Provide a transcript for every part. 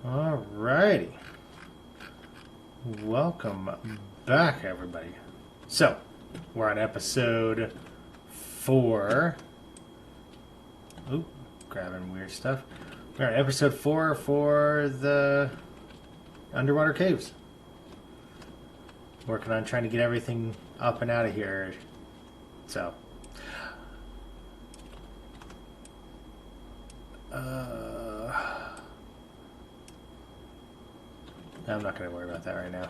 Alrighty. Welcome back, everybody. So, we're on episode 4. Oop, grabbing weird stuff. We're on episode 4 for the underwater caves. Working on trying to get everything up and out of here. So, I'm not going to worry about that right now.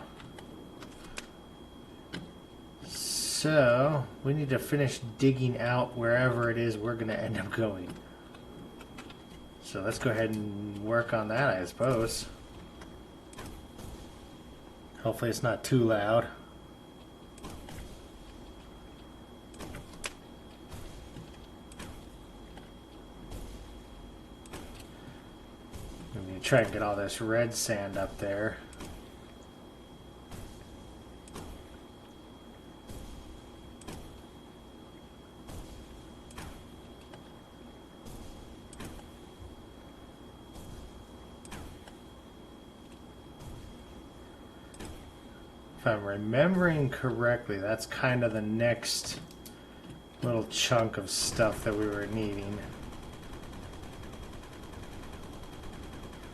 So, we need to finish digging out wherever it is we're going to end up going. So let's go ahead and work on that, I suppose. Hopefully it's not too loud. I'm going to try and get all this red sand up there. If I'm remembering correctly, that's kind of the next little chunk of stuff that we were needing.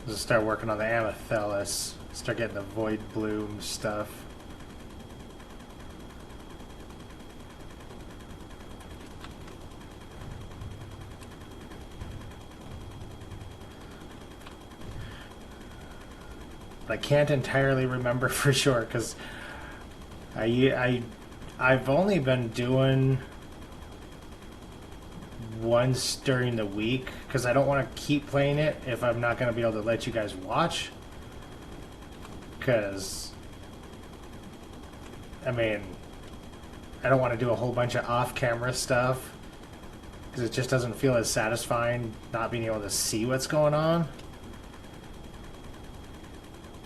Let's start working on the Amethyst. Start getting the Void Bloom stuff. I can't entirely remember for sure because I've only been doing once during the week because I don't want to keep playing it if I'm not going to be able to let you guys watch. Because, I mean, I don't want to do a whole bunch of off-camera stuff because it just doesn't feel as satisfying not being able to see what's going on.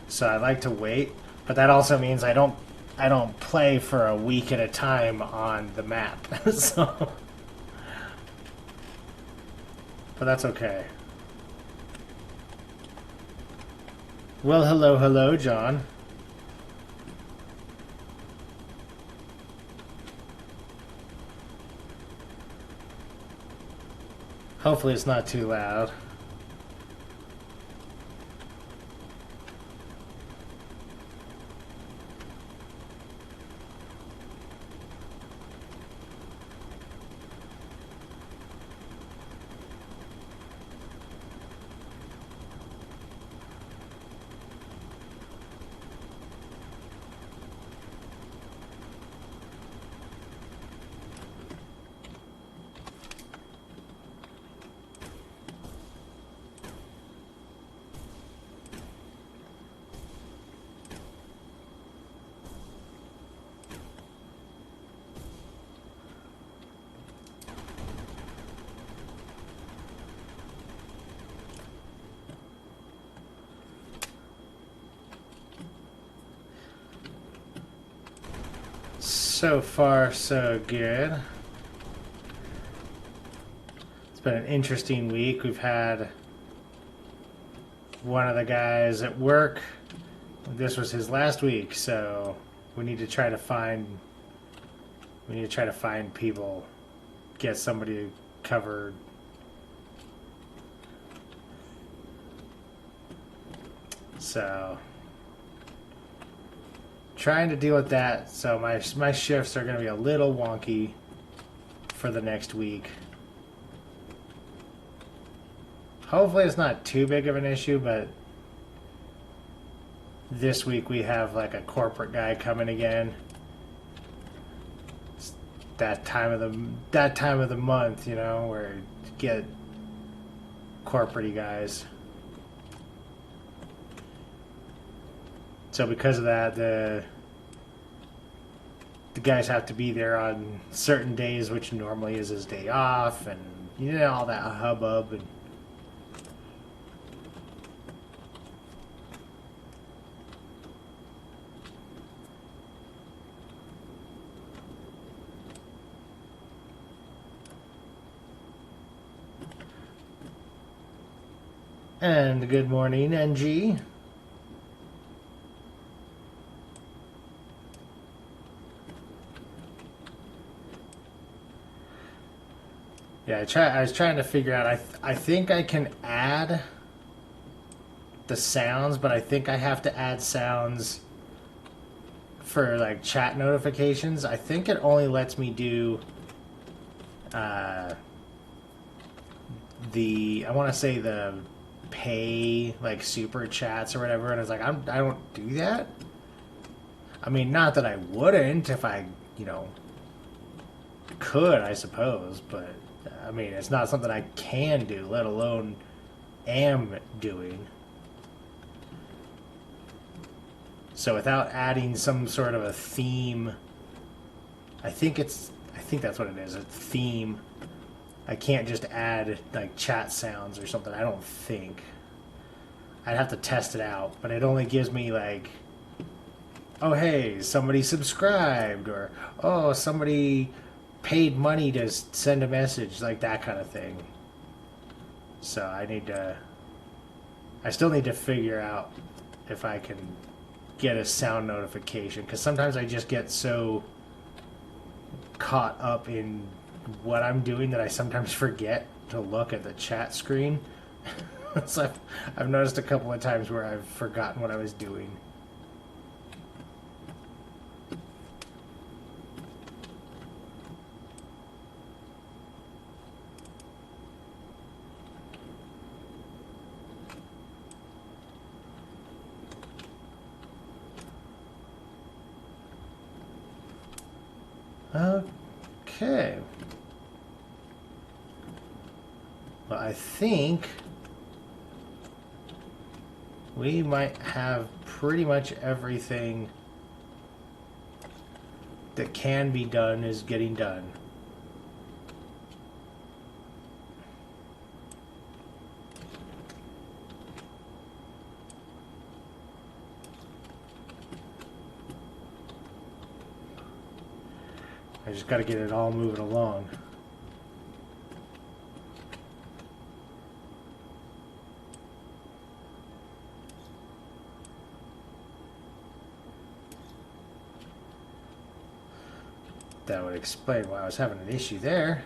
So I like to wait, but that also means I don't play for a week at a time on the map. So, but that's okay. Well, hello, John. Hopefully it's not too loud. So far, so good. It's been an interesting week. We've had one of the guys at work. This was his last week, so we need to try to find people, get somebody covered. So trying to deal with that. So my shifts are going to be a little wonky for the next week. Hopefully it's not too big of an issue, but this week we have like a corporate guy coming again. It's that time of the month, you know, where you get corporate-y guys. So because of that, the guys have to be there on certain days, which normally is his day off, and you know, all that hubbub. And And good morning, NG. Yeah, I was trying to figure out. I think I can add the sounds, but I think I have to add sounds for like chat notifications. I think it only lets me do I want to say the pay like super chats or whatever, and it's like I don't do that. I mean, not that I wouldn't if I could, I suppose, but I mean it's not something I can do, let alone am doing. So without adding some sort of a theme, I think that's what it is, a theme. I can't just add like chat sounds or something. I don't think. I'd have to test it out, but it only gives me like, oh hey, somebody subscribed, or oh somebody paid money to send a message, like that kind of thing. So I still need to figure out if I can get a sound notification, because sometimes I just get so caught up in what I'm doing that I sometimes forget to look at the chat screen. So I've noticed a couple of times where I've forgotten what I was doing. Okay. Well, I think we might have pretty much everything that can be done is getting done. I just got to get it all moving along. That would explain why I was having an issue there.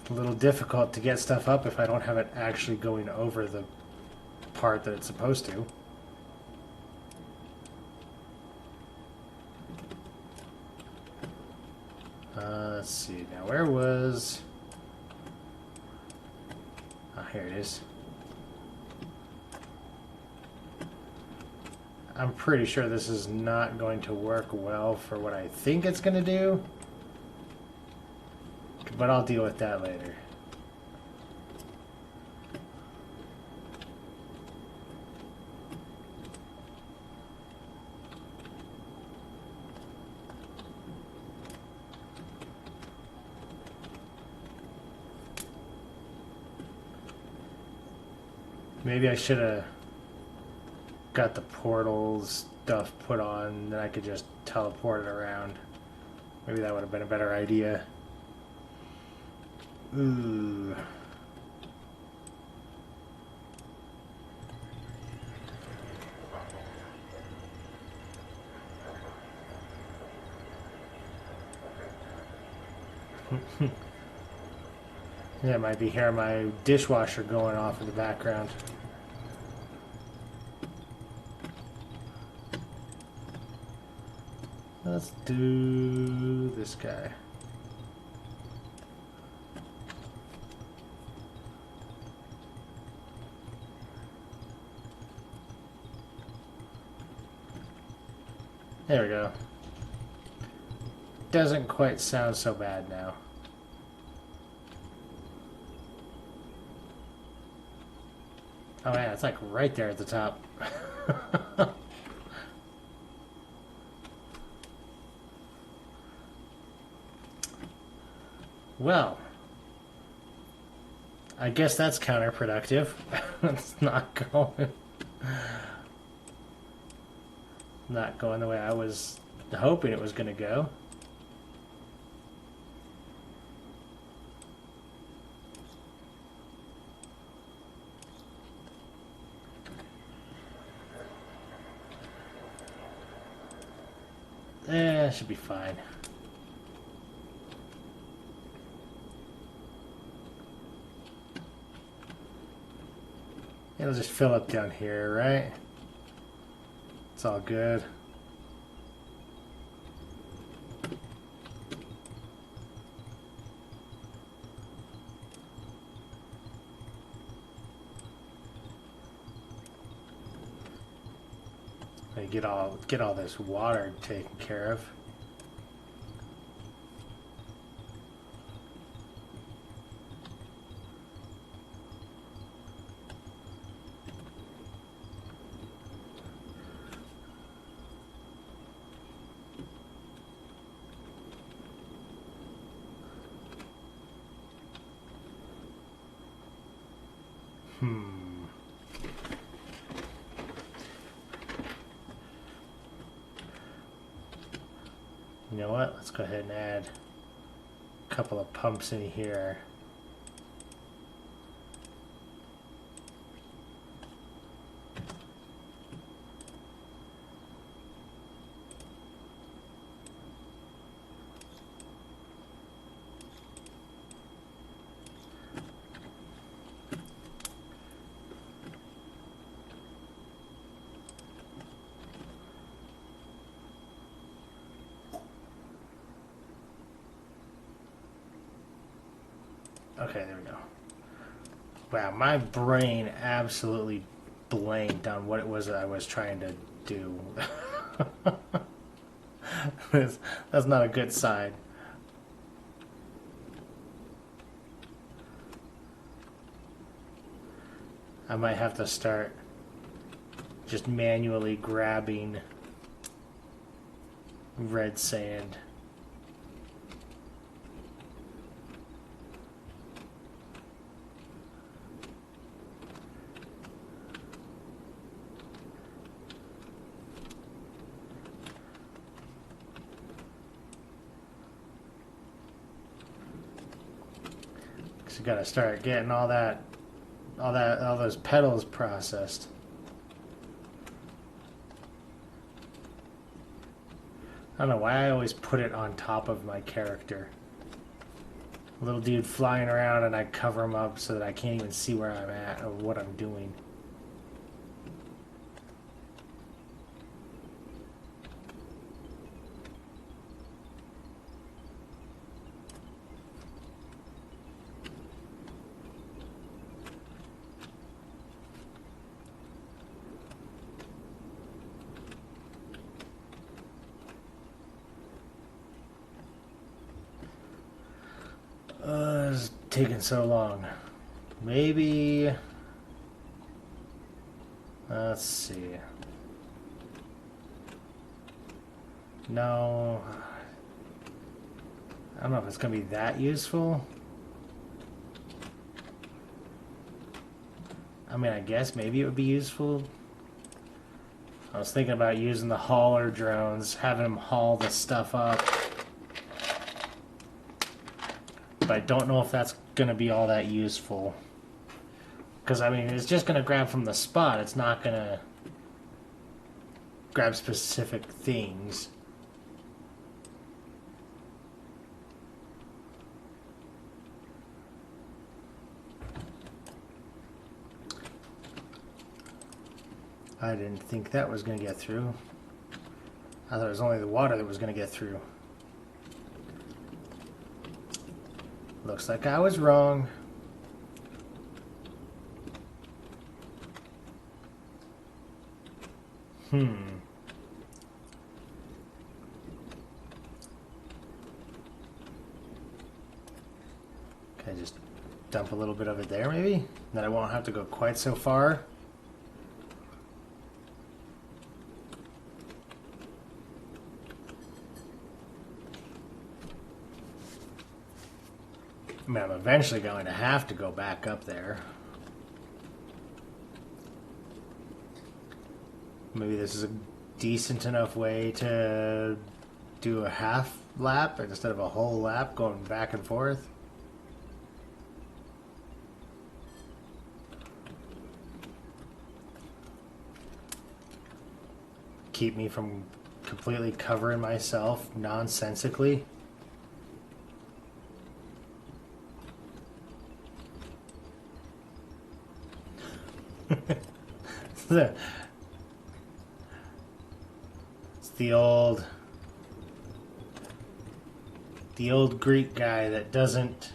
A little difficult to get stuff up if I don't have it actually going over the part that it's supposed to. Let's see, now where was... Ah, here it is. I'm pretty sure this is not going to work well for what I think it's going to do. But I'll deal with that later. Maybe I should have got the portal stuff put on, then I could just teleport it around. Maybe that would have been a better idea. Ooh. Yeah, I might be hearing my dishwasher going off in the background. Let's do this guy. There we go. Doesn't quite sound so bad now. Oh yeah, it's like right there at the top. Well, I guess that's counterproductive. It's not going the way I was hoping it was going to go. It should be fine. It'll just fill up down here, right? It's all good. I get all this water taken care of. You know what? Let's go ahead and add a couple of pumps in here. Okay, there we go. Wow, my brain absolutely blanked on what it was that I was trying to do. That's not a good sign. I might have to start just manually grabbing red sand. You gotta start getting all those petals processed. I don't know why I always put it on top of my character. Little dude flying around and I cover him up so that I can't even see where I'm at or what I'm doing. It's taking so long. Maybe... Let's see. No. I don't know if it's going to be that useful. I mean, I guess maybe it would be useful. I was thinking about using the hauler drones, having them haul the stuff up. But I don't know if that's going to be all that useful. Because, I mean, it's just going to grab from the spot. It's not going to grab specific things. I didn't think that was going to get through. I thought it was only the water that was going to get through. Looks like I was wrong. Okay, just dump a little bit of it there maybe? Then I won't have to go quite so far. I mean, I'm eventually going to have to go back up there. Maybe this is a decent enough way to do a half lap instead of a whole lap going back and forth. Keep me from completely covering myself nonsensically. It's the old Greek guy that doesn't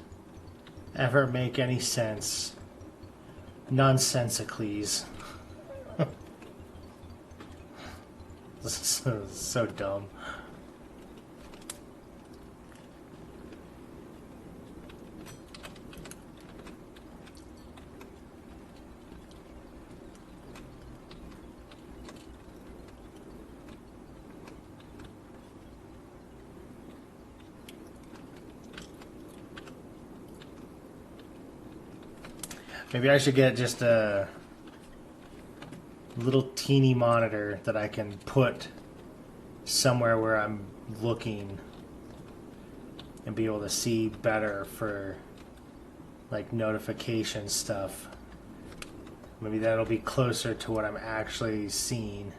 ever make any sense. Nonsensicles. So dumb. Maybe I should get just a little teeny monitor that I can put somewhere where I'm looking and be able to see better for like notification stuff. Maybe that'll be closer to what I'm actually seeing.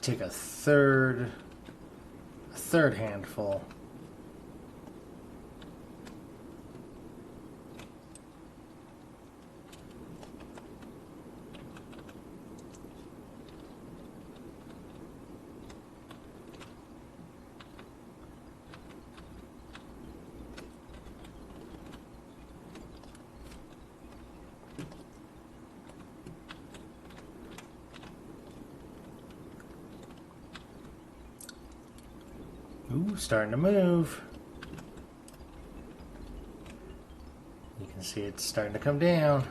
Take a third handful. Ooh, starting to move. You can see it's starting to come down.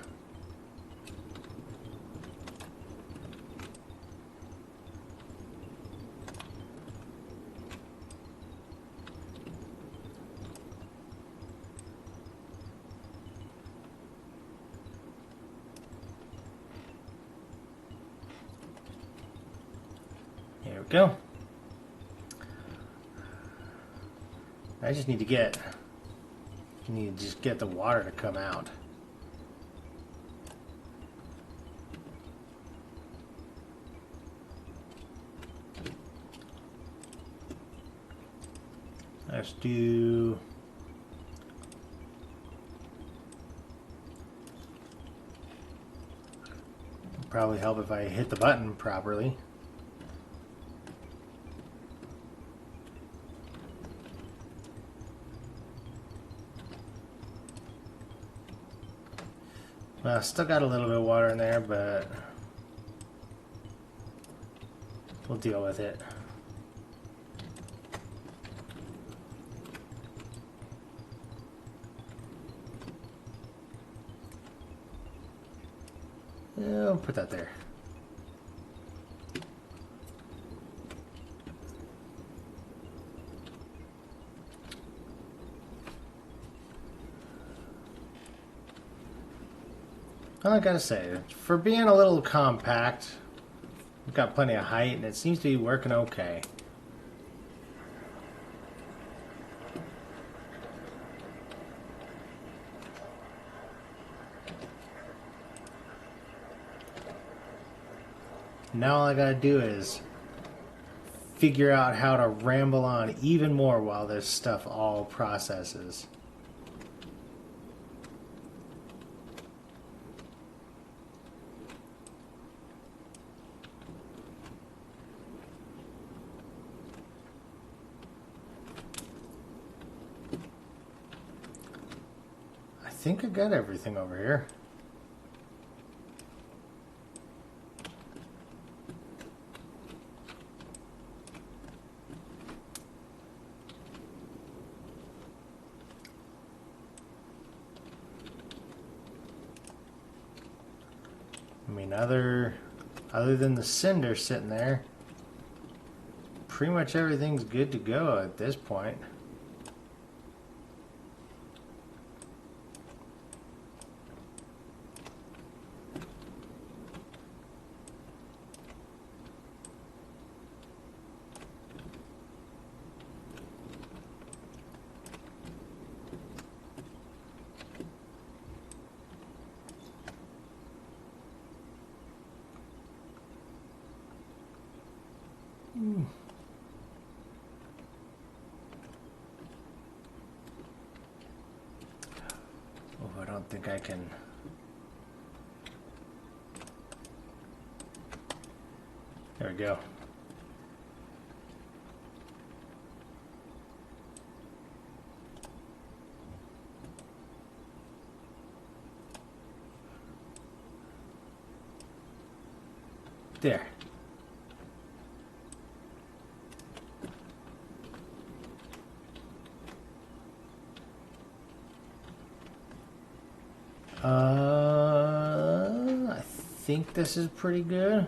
There we go. I just need to just get the water to come out. Let's do probably help if I hit the button properly. Well, still got a little bit of water in there, but we'll deal with it. I'll put that there. Well, I gotta say, for being a little compact, we've got plenty of height and it seems to be working okay. Now all I gotta do is figure out how to ramble on even more while this stuff all processes. think I got everything over here. I mean, other than the cinder sitting there, pretty much everything's good to go at this point. Oh, I don't think I can. There we go. There. I think this is pretty good.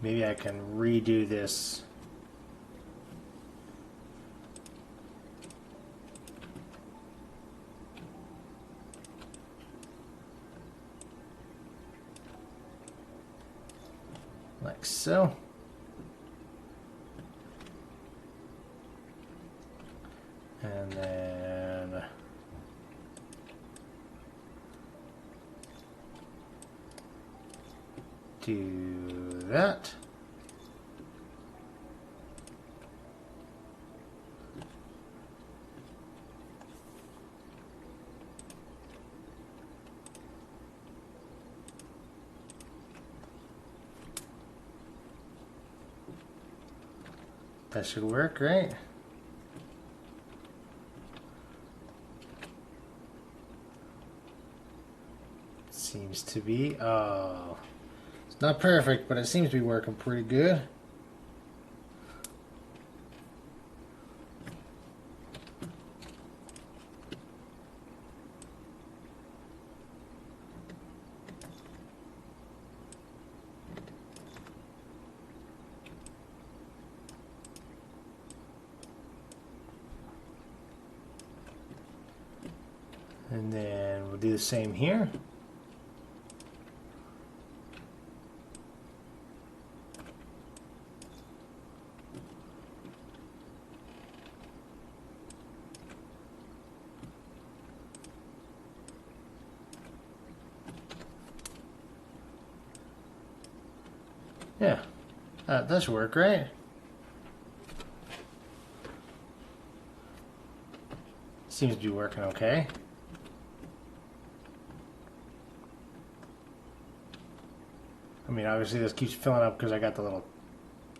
Maybe I can redo this. Like so. And then do that. That should work, right? Seems to be. Oh, it's not perfect, but it seems to be working pretty good. And then we'll do the same here. Yeah, that does work, right? Seems to be working okay. I mean, obviously this keeps filling up because I got the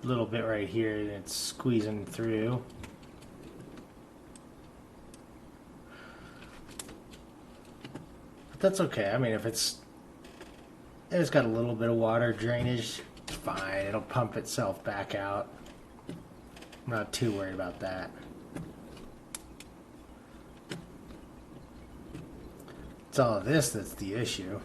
little bit right here and it's squeezing through. But that's okay. I mean, if it's got a little bit of water drainage, it's fine. It'll pump itself back out. I'm not too worried about that. It's all of this that's the issue.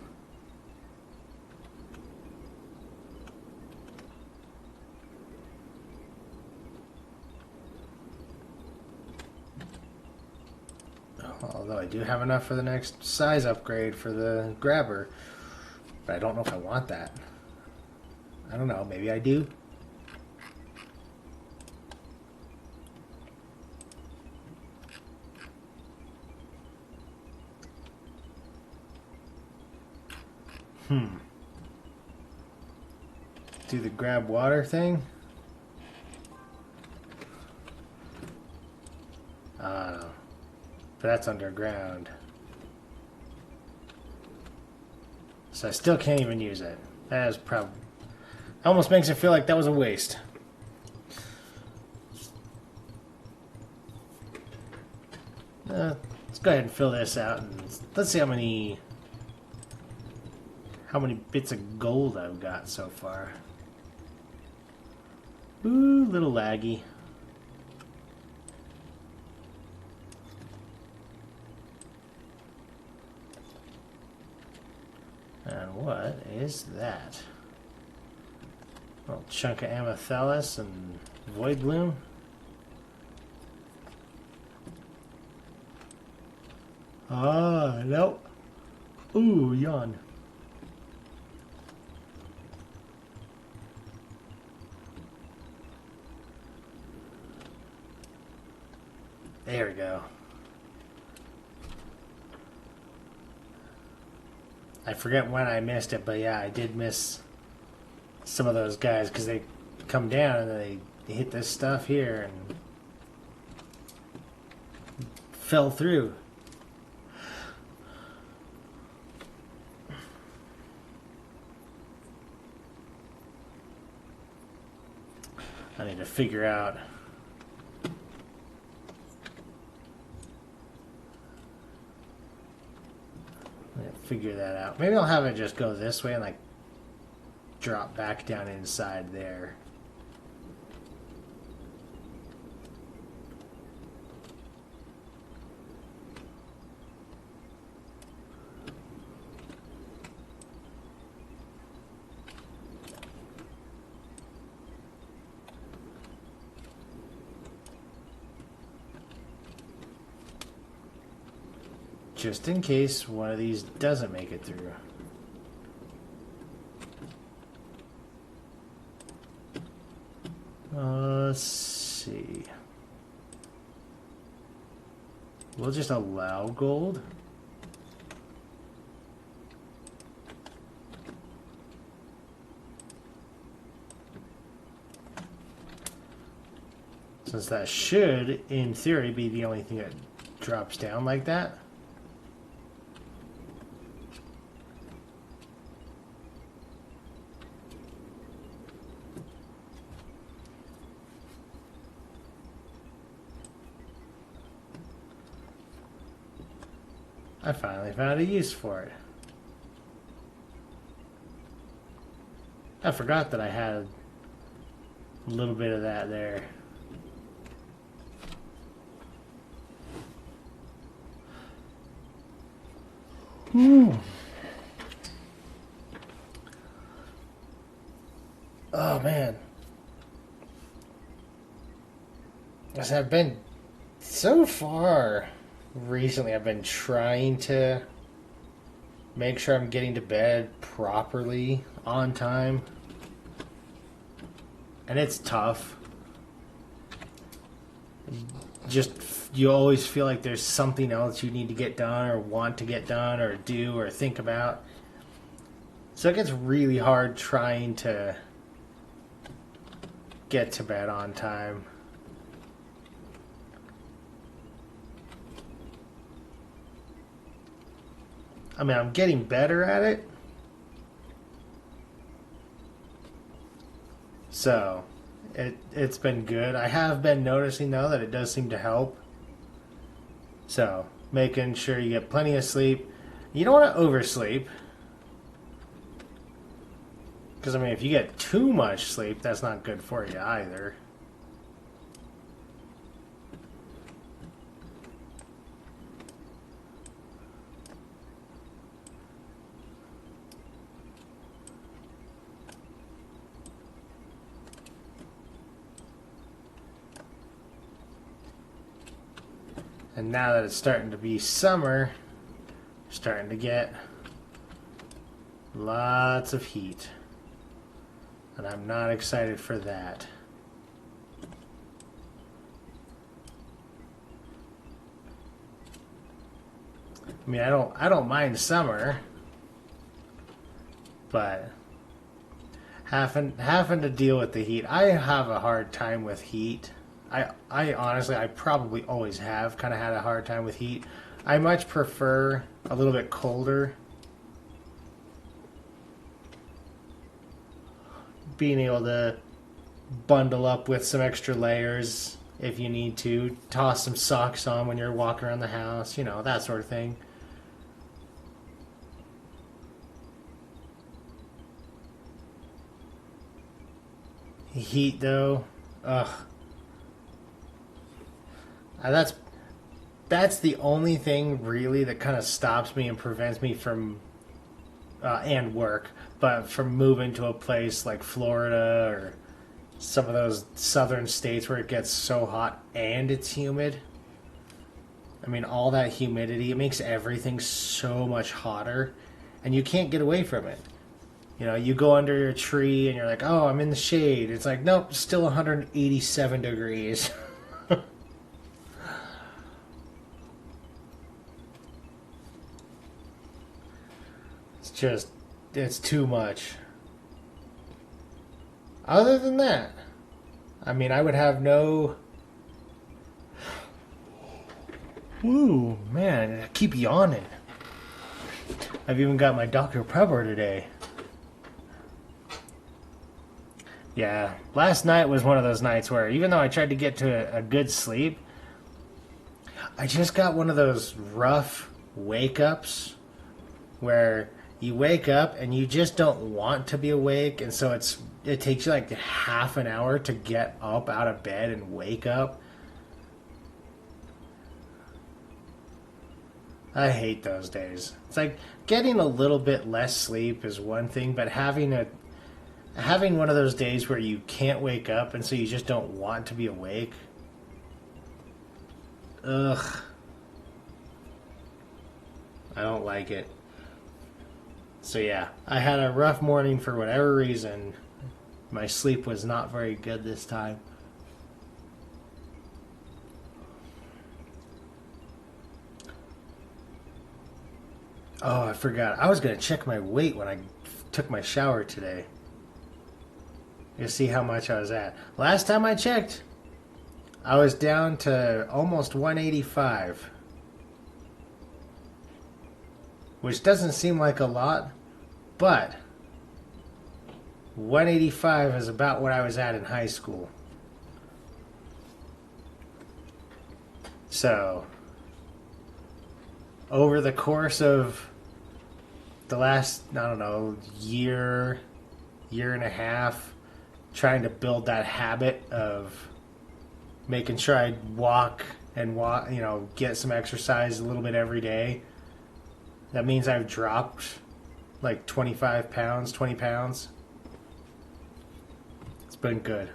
Although I do have enough for the next size upgrade for the grabber. But I don't know if I want that. I don't know, maybe I do. Do the grab water thing? But that's underground. So I still can't even use it. That is probably... Almost makes it feel like that was a waste. Let's go ahead and fill this out, and let's see how many bits of gold I've got so far. Ooh, little laggy. And what is that? A little chunk of amethyst and void bloom. Ah, nope. Ooh, yawn. There we go. I forget when I missed it, but yeah, I did miss some of those guys because they come down and they hit this stuff here and fell through. I need to figure out that out. Maybe I'll have it just go this way and like drop back down inside there. Just in case one of these doesn't make it through. Let's see. We'll just allow gold. Since that should, in theory, be the only thing that drops down like that. I finally found a use for it. I forgot that I had a little bit of that there. Oh man. As I've been so far recently, I've been trying to make sure I'm getting to bed properly on time. And it's tough. You always feel like there's something else you need to get done or want to get done or do or think about. So it gets really hard trying to get to bed on time. I mean, I'm getting better at it. So, it's been good. I have been noticing, though, that it does seem to help. So, making sure you get plenty of sleep. You don't want to oversleep. Because, I mean, if you get too much sleep, that's not good for you either. And now that it's starting to be summer, we're starting to get lots of heat. And I'm not excited for that. I mean, I don't mind summer, but having to deal with the heat, I have a hard time with heat. I honestly, I probably always have kind of had a hard time with heat. I much prefer a little bit colder. being able to bundle up with some extra layers if you need to, toss some socks on when you're walking around the house, you know, that sort of thing. Heat though, ugh. That's the only thing really that kind of stops me and prevents me from and work, but from moving to a place like Florida or some of those southern states where it gets so hot and it's humid. I mean, all that humidity, it makes everything so much hotter, and you can't get away from it. You know, you go under a tree and you're like, oh, I'm in the shade. It's like, nope, still 187 degrees. It's too much. Other than that, I mean, I would have no. Ooh, man, I keep yawning. I've even got my Dr. Pepper today. Yeah, last night was one of those nights where even though I tried to get to a good sleep, I just got one of those rough wake-ups where you wake up and you just don't want to be awake, and so it takes you like half an hour to get up out of bed and wake up. I hate those days. It's like getting a little bit less sleep is one thing, but having one of those days where you can't wake up and so you just don't want to be awake. Ugh. I don't like it. So yeah, I had a rough morning for whatever reason. My sleep was not very good this time. Oh, I forgot. I was going to check my weight when I took my shower today. You see how much I was at. Last time I checked, I was down to almost 185. Which doesn't seem like a lot, but 185 is about what I was at in high school. So, over the course of the last, I don't know, year and a half, trying to build that habit of making sure I walk, you know, get some exercise a little bit every day. That means I've dropped like 25 pounds, 20 pounds. It's been good.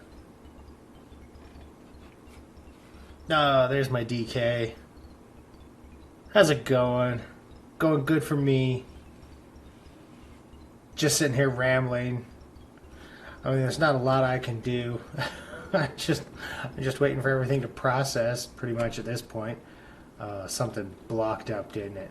Oh, there's my DK. How's it going? Going good for me. Just sitting here rambling. I mean, there's not a lot I can do. I'm just waiting for everything to process pretty much at this point. Something blocked up, didn't it?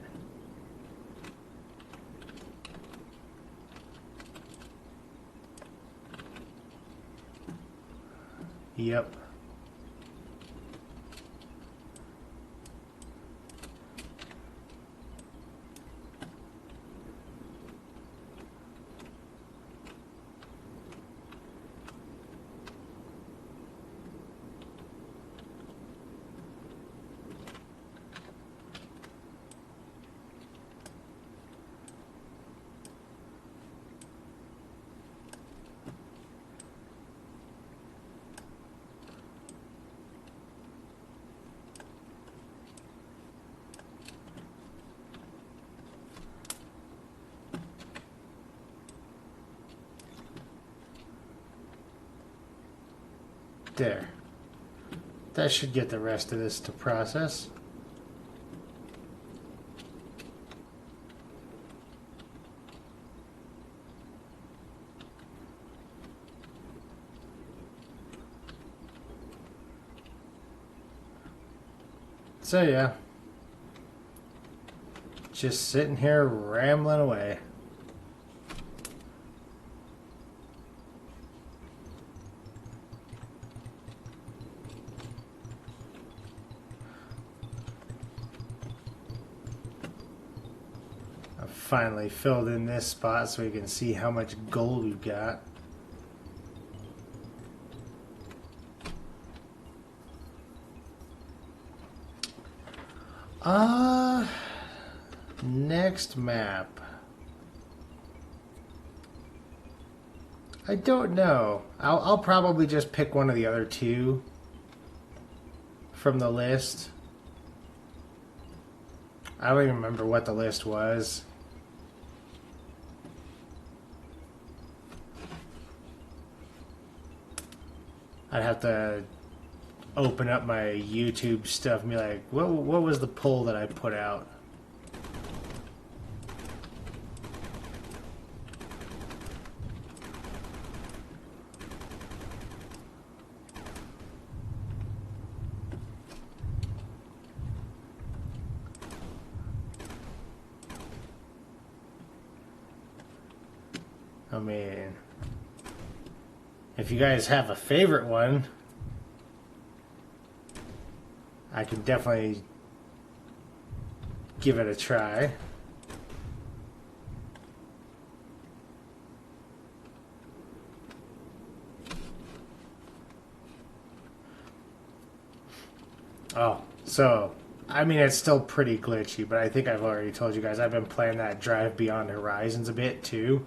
Yep. There. That should get the rest of this to process. So yeah, just sitting here rambling away. I've finally filled in this spot so we can see how much gold we've got. Next map. I don't know. I'll probably just pick one of the other two from the list. I don't even remember what the list was. I'd have to open up my YouTube stuff and be like, what was the poll that I put out? I mean, if you guys have a favorite one, I can definitely give it a try. Oh, so, I mean, it's still pretty glitchy, but I think I've already told you guys I've been playing that Drive Beyond Horizons a bit, too.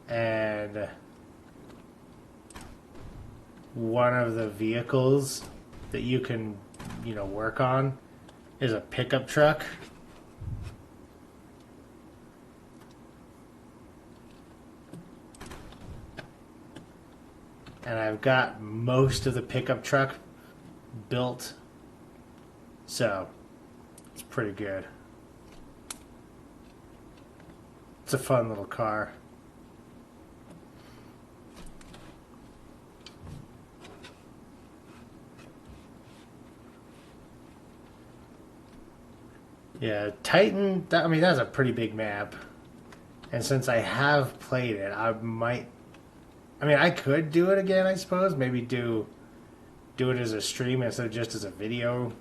And one of the vehicles that you can, you know, work on is a pickup truck. And I've got most of the pickup truck built, so it's pretty good. It's a fun little car. Yeah, Titan, I mean, that's a pretty big map. And since I have played it, I mean, I could do it again, I suppose. Maybe do it as a stream instead of just as a video.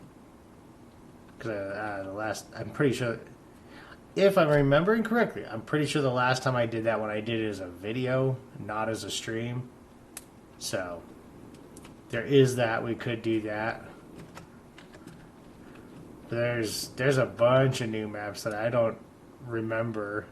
Because I'm pretty sure, if I'm remembering correctly, I'm pretty sure the last time I did that one, I did it as a video, not as a stream. So, there is that. We could do that. There's a bunch of new maps that I don't remember.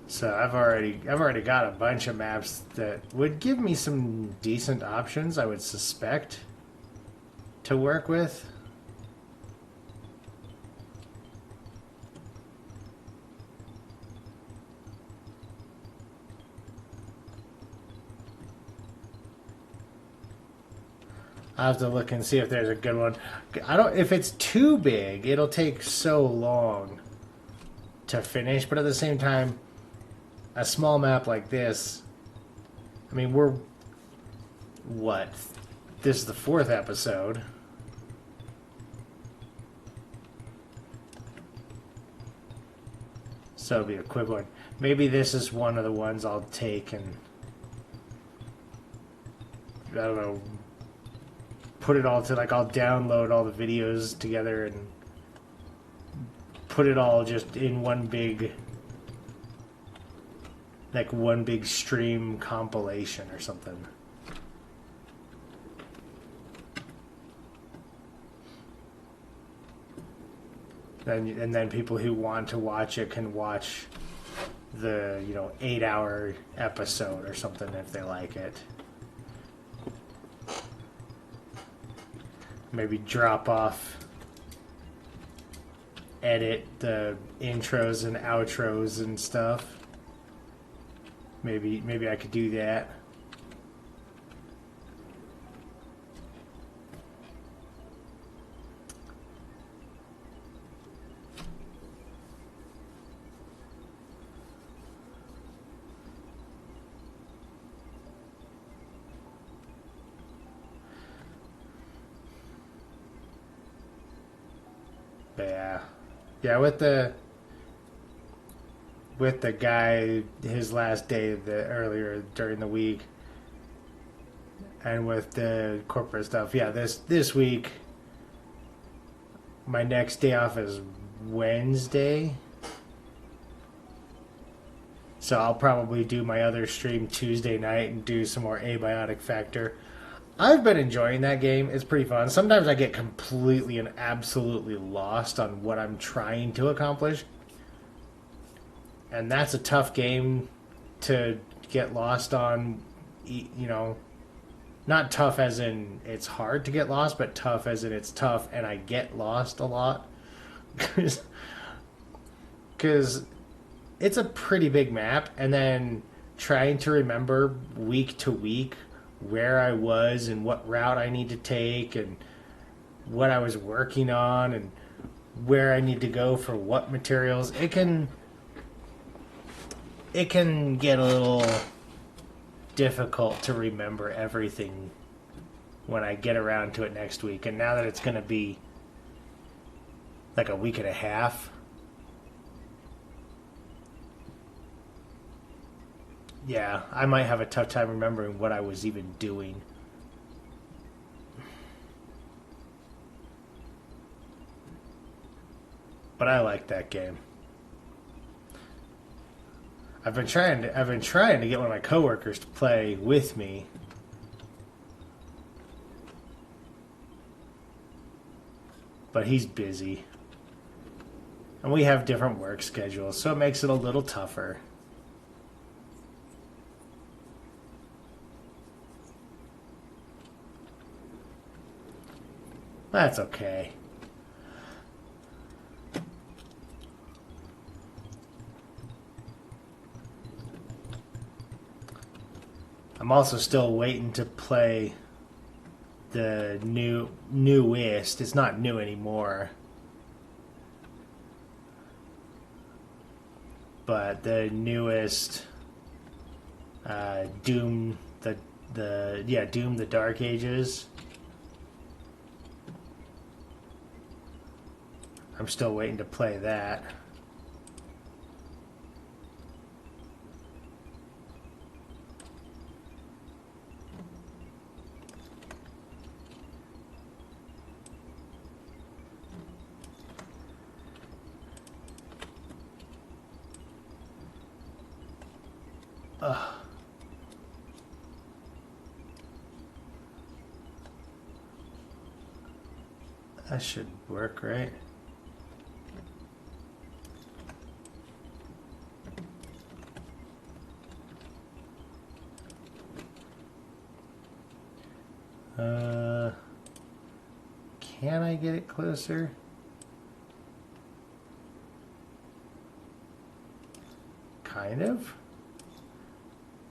So I've already got a bunch of maps that would give me some decent options, I would suspect, to work with. I'll have to look and see if there's a good one. If it's too big, it'll take so long to finish, but at the same time, a small map like this, I mean, this is the 4th episode. So it'll be a quick one. Maybe this is one of the ones I'll take and, I don't know, put it all to, like, I'll download all the videos together and put it all just in one big stream compilation or something. And then people who want to watch it can watch the 8-hour episode or something if they like it. Maybe drop off, edit the intros and outros and stuff. Maybe I could do that. But yeah, with the guy, his last day earlier during the week, and with the corporate stuff, yeah, this week, my next day off is Wednesday. So I'll probably do my other stream Tuesday night and do some more Abiotic Factor. I've been enjoying that game. It's pretty fun. Sometimes I get completely and absolutely lost on what I'm trying to accomplish. And that's a tough game to get lost on, you know. Not tough as in it's hard to get lost, but tough as in it's tough and I get lost a lot. Because it's a pretty big map, and then trying to remember week to week where I was and what route I need to take and what I was working on and where I need to go for what materials. It can get a little difficult to remember everything when I get around to it next week. And now that it's going to be like a week and a half, yeah, I might have a tough time remembering what I was even doing. But I like that game. I've been trying to get one of my coworkers to play with me. But he's busy. And we have different work schedules, so it makes it a little tougher. That's okay. I'm also still waiting to play the newest. It's not new anymore, but the newest Doom, Doom: The Dark Ages. I'm still waiting to play that. That should work, right? Can I get it closer? Kind of.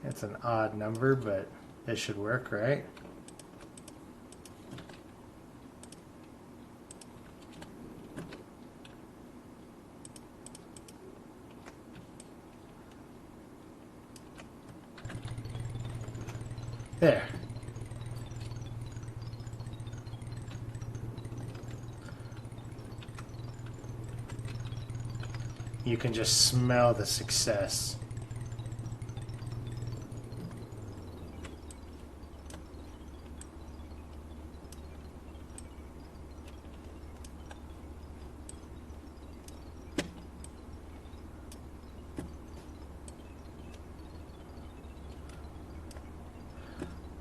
It's an odd number, but it should work, right? There. You can just smell the success.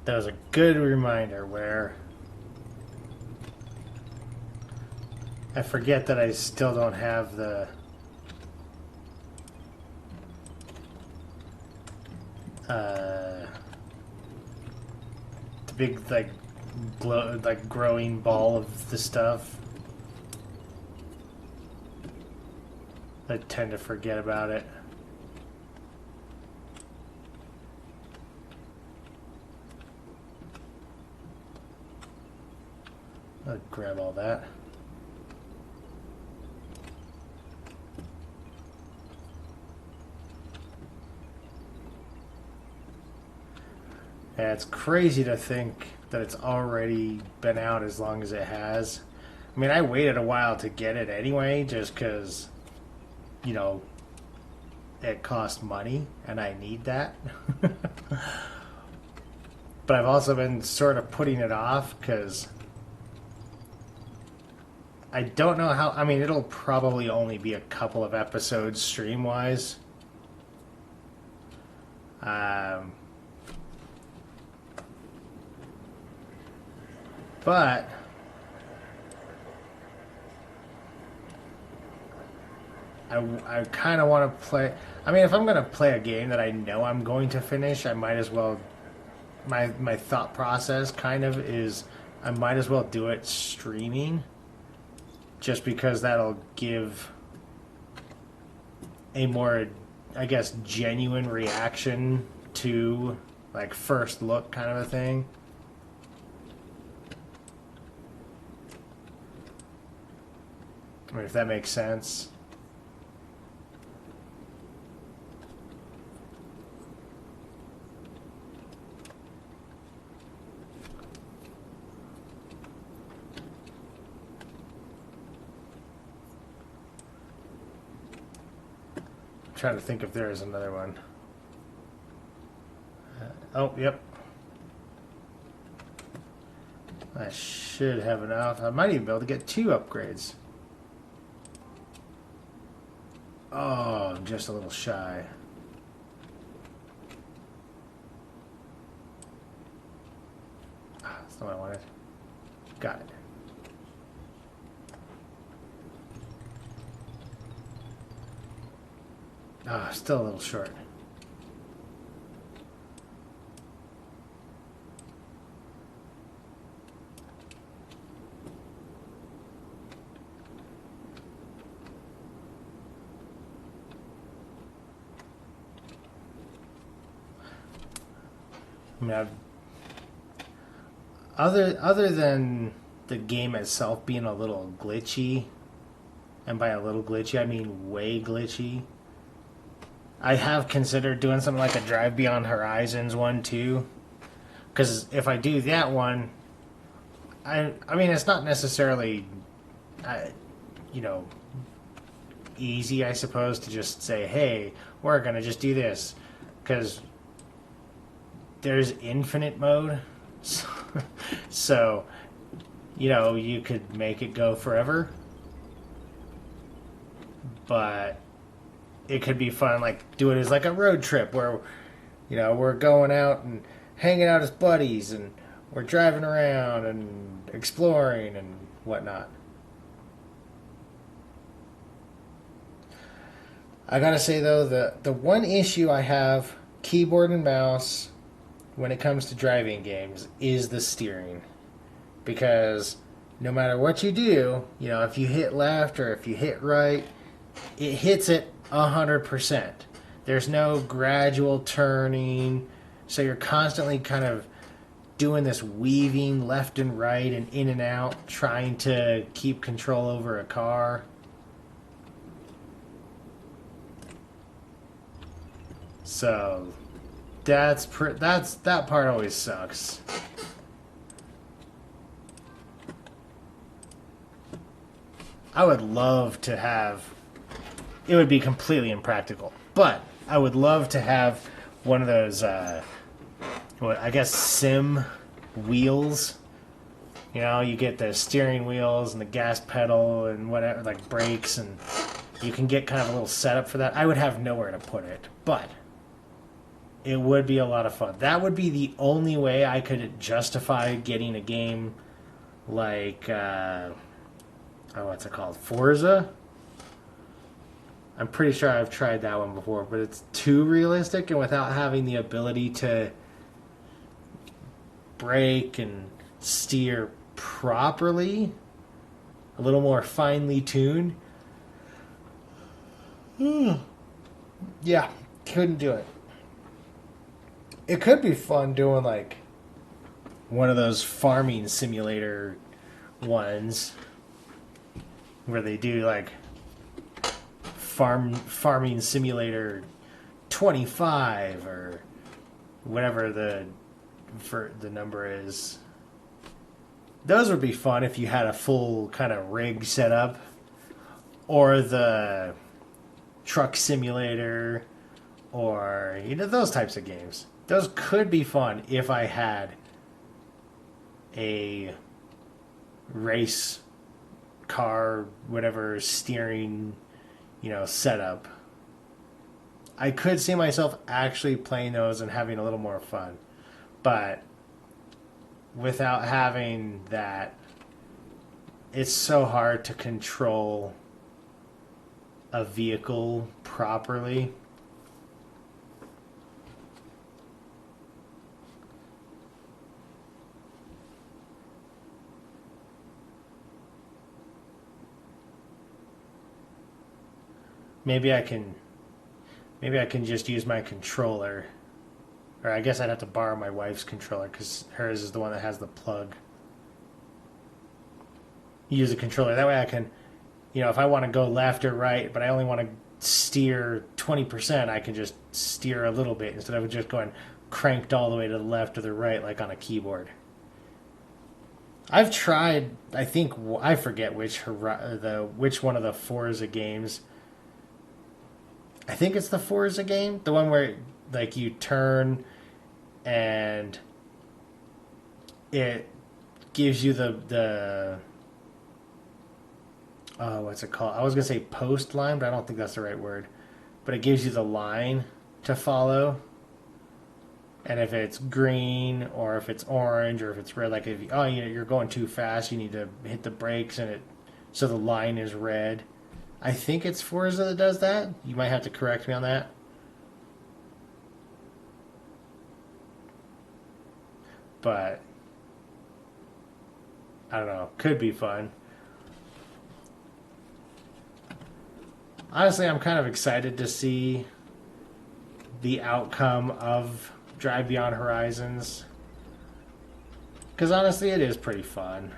That was a good reminder where I forget that I still don't have the big growing ball of the stuff. I tend to forget about it. I'll grab all that. Yeah, it's crazy to think that it's already been out as long as it has. I mean, I waited a while to get it anyway, just because, you know, it costs money, and I need that. but I've also been sort of putting it off because I don't know how. I mean, it'll probably only be a couple of episodes stream-wise. But I kind of want to play. I mean, if I'm going to play a game that I know I'm going to finish, I might as well. My thought process kind of is I might as well do it streaming, just because that'll give a more, I guess, genuine reaction to like first look kind of a thing. I mean, if that makes sense. I'm trying to think if there is another one. Oh, yep. I should have enough. I might even be able to get 2 upgrades. Oh, I'm just a little shy. Ah, that's not what I wanted. Got it. Ah, still a little short. I mean, other than the game itself being a little glitchy, and by a little glitchy I mean way glitchy, I have considered doing something like a Drive Beyond Horizons one too, because if I do that one, I mean it's not necessarily, you know, easy I suppose to just say, hey, we're gonna just do this, because there's infinite mode, so you know, you could make it go forever, but it could be fun, like do it as like a road trip where, you know, we're going out and hanging out as buddies and we're driving around and exploring and whatnot. I gotta say though, the one issue I have, keyboard and mouse, when it comes to driving games, is the steering. Because no matter what you do, you know, if you hit left or if you hit right, it hits it 100%. There's no gradual turning, so you're constantly kind of doing this weaving left and right and in and out, trying to keep control over a car. So that part always sucks. I would love to have, it would be completely impractical, but I would love to have one of those, what I guess sim wheels. You know, you get the steering wheels and the gas pedal and whatever, like brakes, and you can get kind of a little setup for that. I would have nowhere to put it, but it would be a lot of fun. That would be the only way I could justify getting a game like, what's it called? Forza? I'm pretty sure I've tried that one before, but it's too realistic, and without having the ability to brake and steer properly, a little more finely tuned. Yeah, couldn't do it. It could be fun doing like one of those farming simulator ones where they do like farming simulator 25 or whatever the number is. Those would be fun if you had a full kind of rig set up, or the truck simulator, or you know, those types of games. Those could be fun if I had a race car, whatever steering, setup, I could see myself actually playing those and having a little more fun. But without having that, it's so hard to control a vehicle properly. Maybe I can just use my controller. Or I guess I'd have to borrow my wife's controller because hers is the one that has the plug. Use a controller. That way I can, if I want to go left or right, but I only want to steer 20%, I can just steer a little bit instead of just going cranked all the way to the left or the right like on a keyboard. I've tried, I forget which one of the Forza games. I think it's the Forza game, the one where like you turn and it gives you the what's it called? I was gonna say post line, but I don't think that's the right word. But it gives you the line to follow, and if it's green or if it's orange or if it's red, like if you're going too fast, you need to hit the brakes so the line is red. I think it's Forza that does that. You might have to correct me on that. But I don't know. Could be fun. Honestly, I'm kind of excited to see the outcome of Drive Beyond Horizons. Because honestly, it is pretty fun.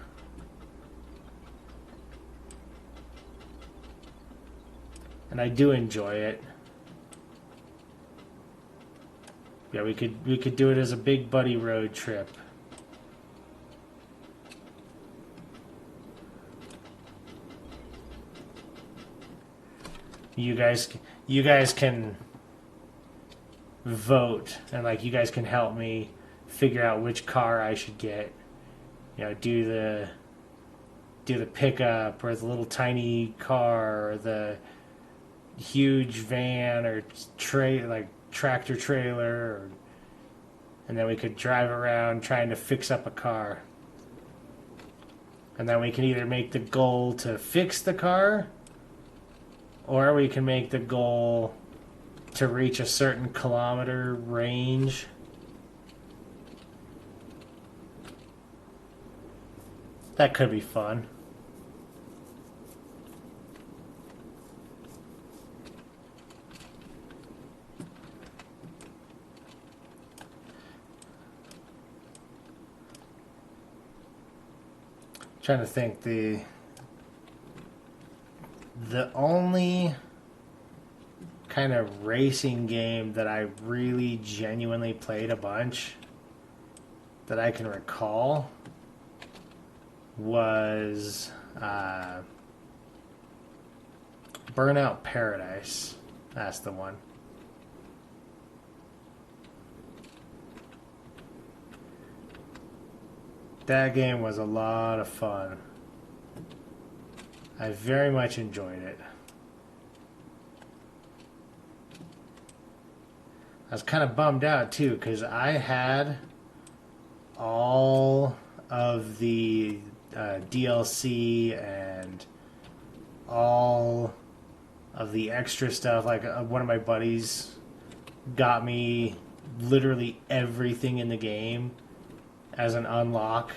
And I do enjoy it. Yeah, we could do it as a big buddy road trip. You guys can vote, and like you guys can help me figure out which car I should get. Do the pickup or the little tiny car or the huge van or tractor trailer, and then we could drive around trying to fix up a car. And then we can either make the goal to fix the car, or we can make the goal to reach a certain kilometer range. That could be fun. Trying to think, the only kind of racing game that I really genuinely played a bunch that I can recall was Burnout Paradise. That's the one. That game was a lot of fun. I very much enjoyed it. I was kind of bummed out too because I had all of the DLC and all of the extra stuff. Like one of my buddies got me literally everything in the game as an unlock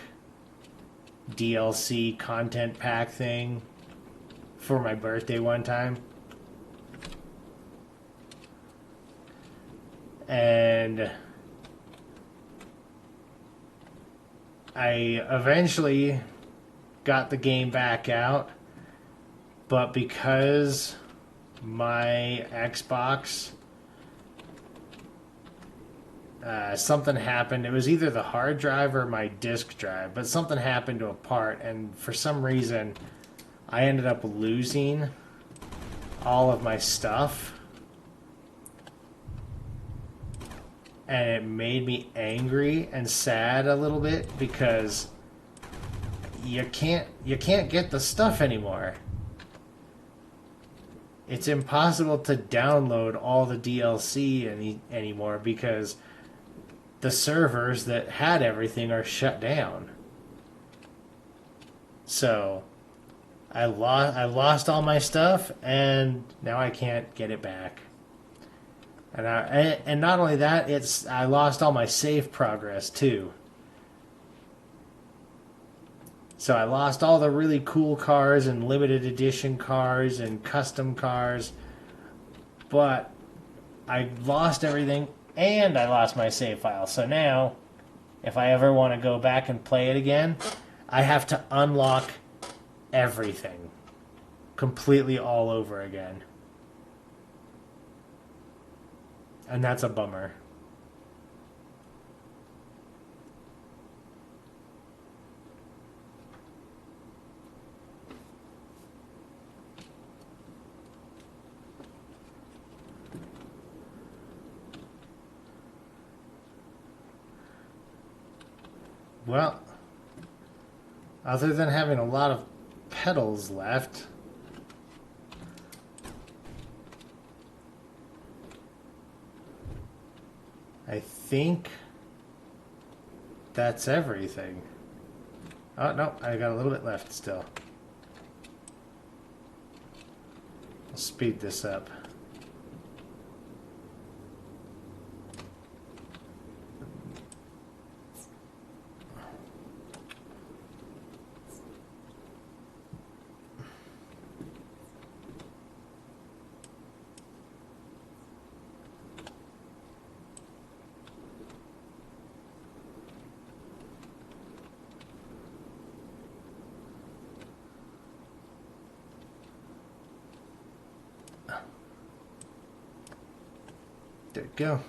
DLC content pack thing for my birthday one time. And I eventually got the game back out, but because my Xbox, something happened. It was either the hard drive or my disk drive, but something happened to a part, and for some reason I ended up losing all of my stuff, and it made me angry and sad a little bit because you can't get the stuff anymore. It's impossible to download all the DLC anymore because the servers that had everything are shut down. So I lost all my stuff, and now I can't get it back. And not only that, I lost all my save progress too. So I lost all the really cool cars and limited edition cars and custom cars, but I lost everything and I lost my save file. So now, if I ever want to go back and play it again, I have to unlock everything completely all over again. And that's a bummer. Well, other than having a lot of petals left, I think that's everything. Oh, no, I got a little bit left still. I'll speed this up. There we go.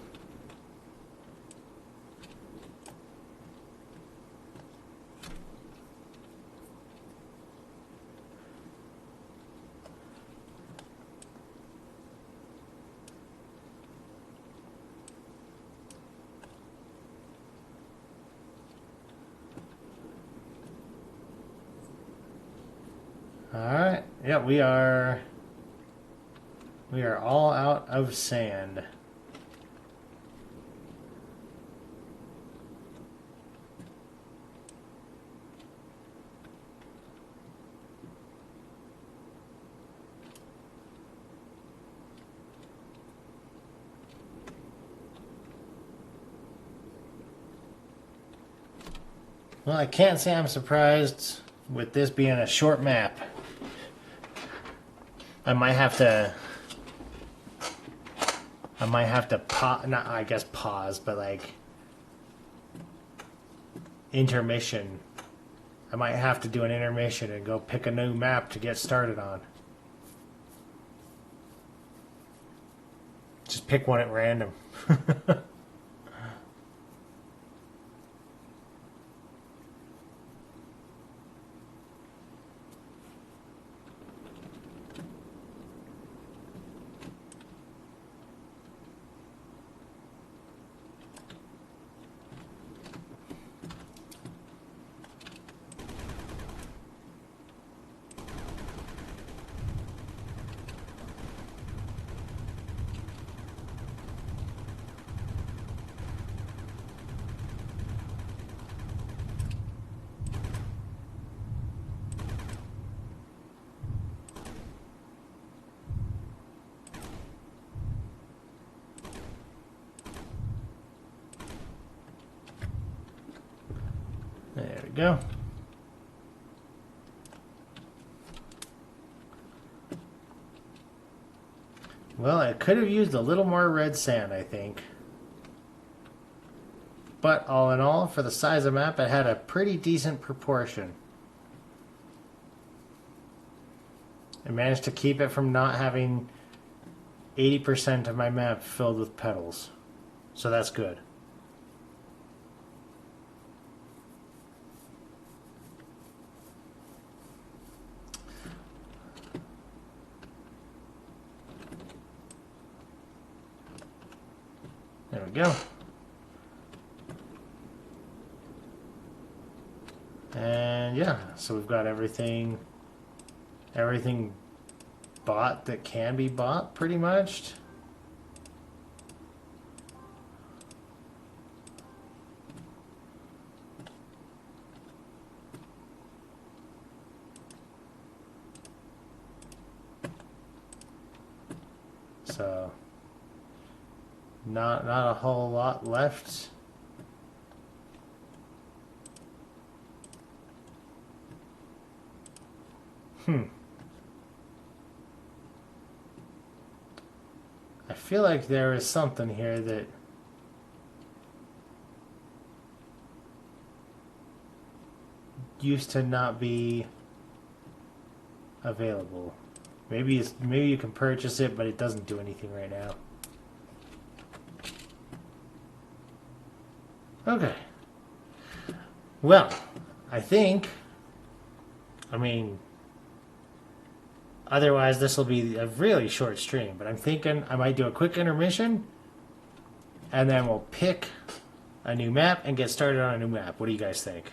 All right. Yeah, we are all out of sand. Well, I can't say I'm surprised with this being a short map. I might have to not, I guess pause, but like intermission. I might have to do an intermission and go pick a new map to get started on. Just pick one at random. There we go. Well, I could have used a little more red sand, I think. But all in all, for the size of map, it had a pretty decent proportion. I managed to keep it from not having 80% of my map filled with petals. So that's good. There we go. And yeah, so we've got everything bought that can be bought pretty much. So not a whole lot left. I feel like there is something here that used to not be available. Maybe you can purchase it, but it doesn't do anything right now. Okay. Well, I mean, otherwise this will be a really short stream, but I'm thinking I might do a quick intermission, and then we'll pick a new map and get started on a new map. What do you guys think?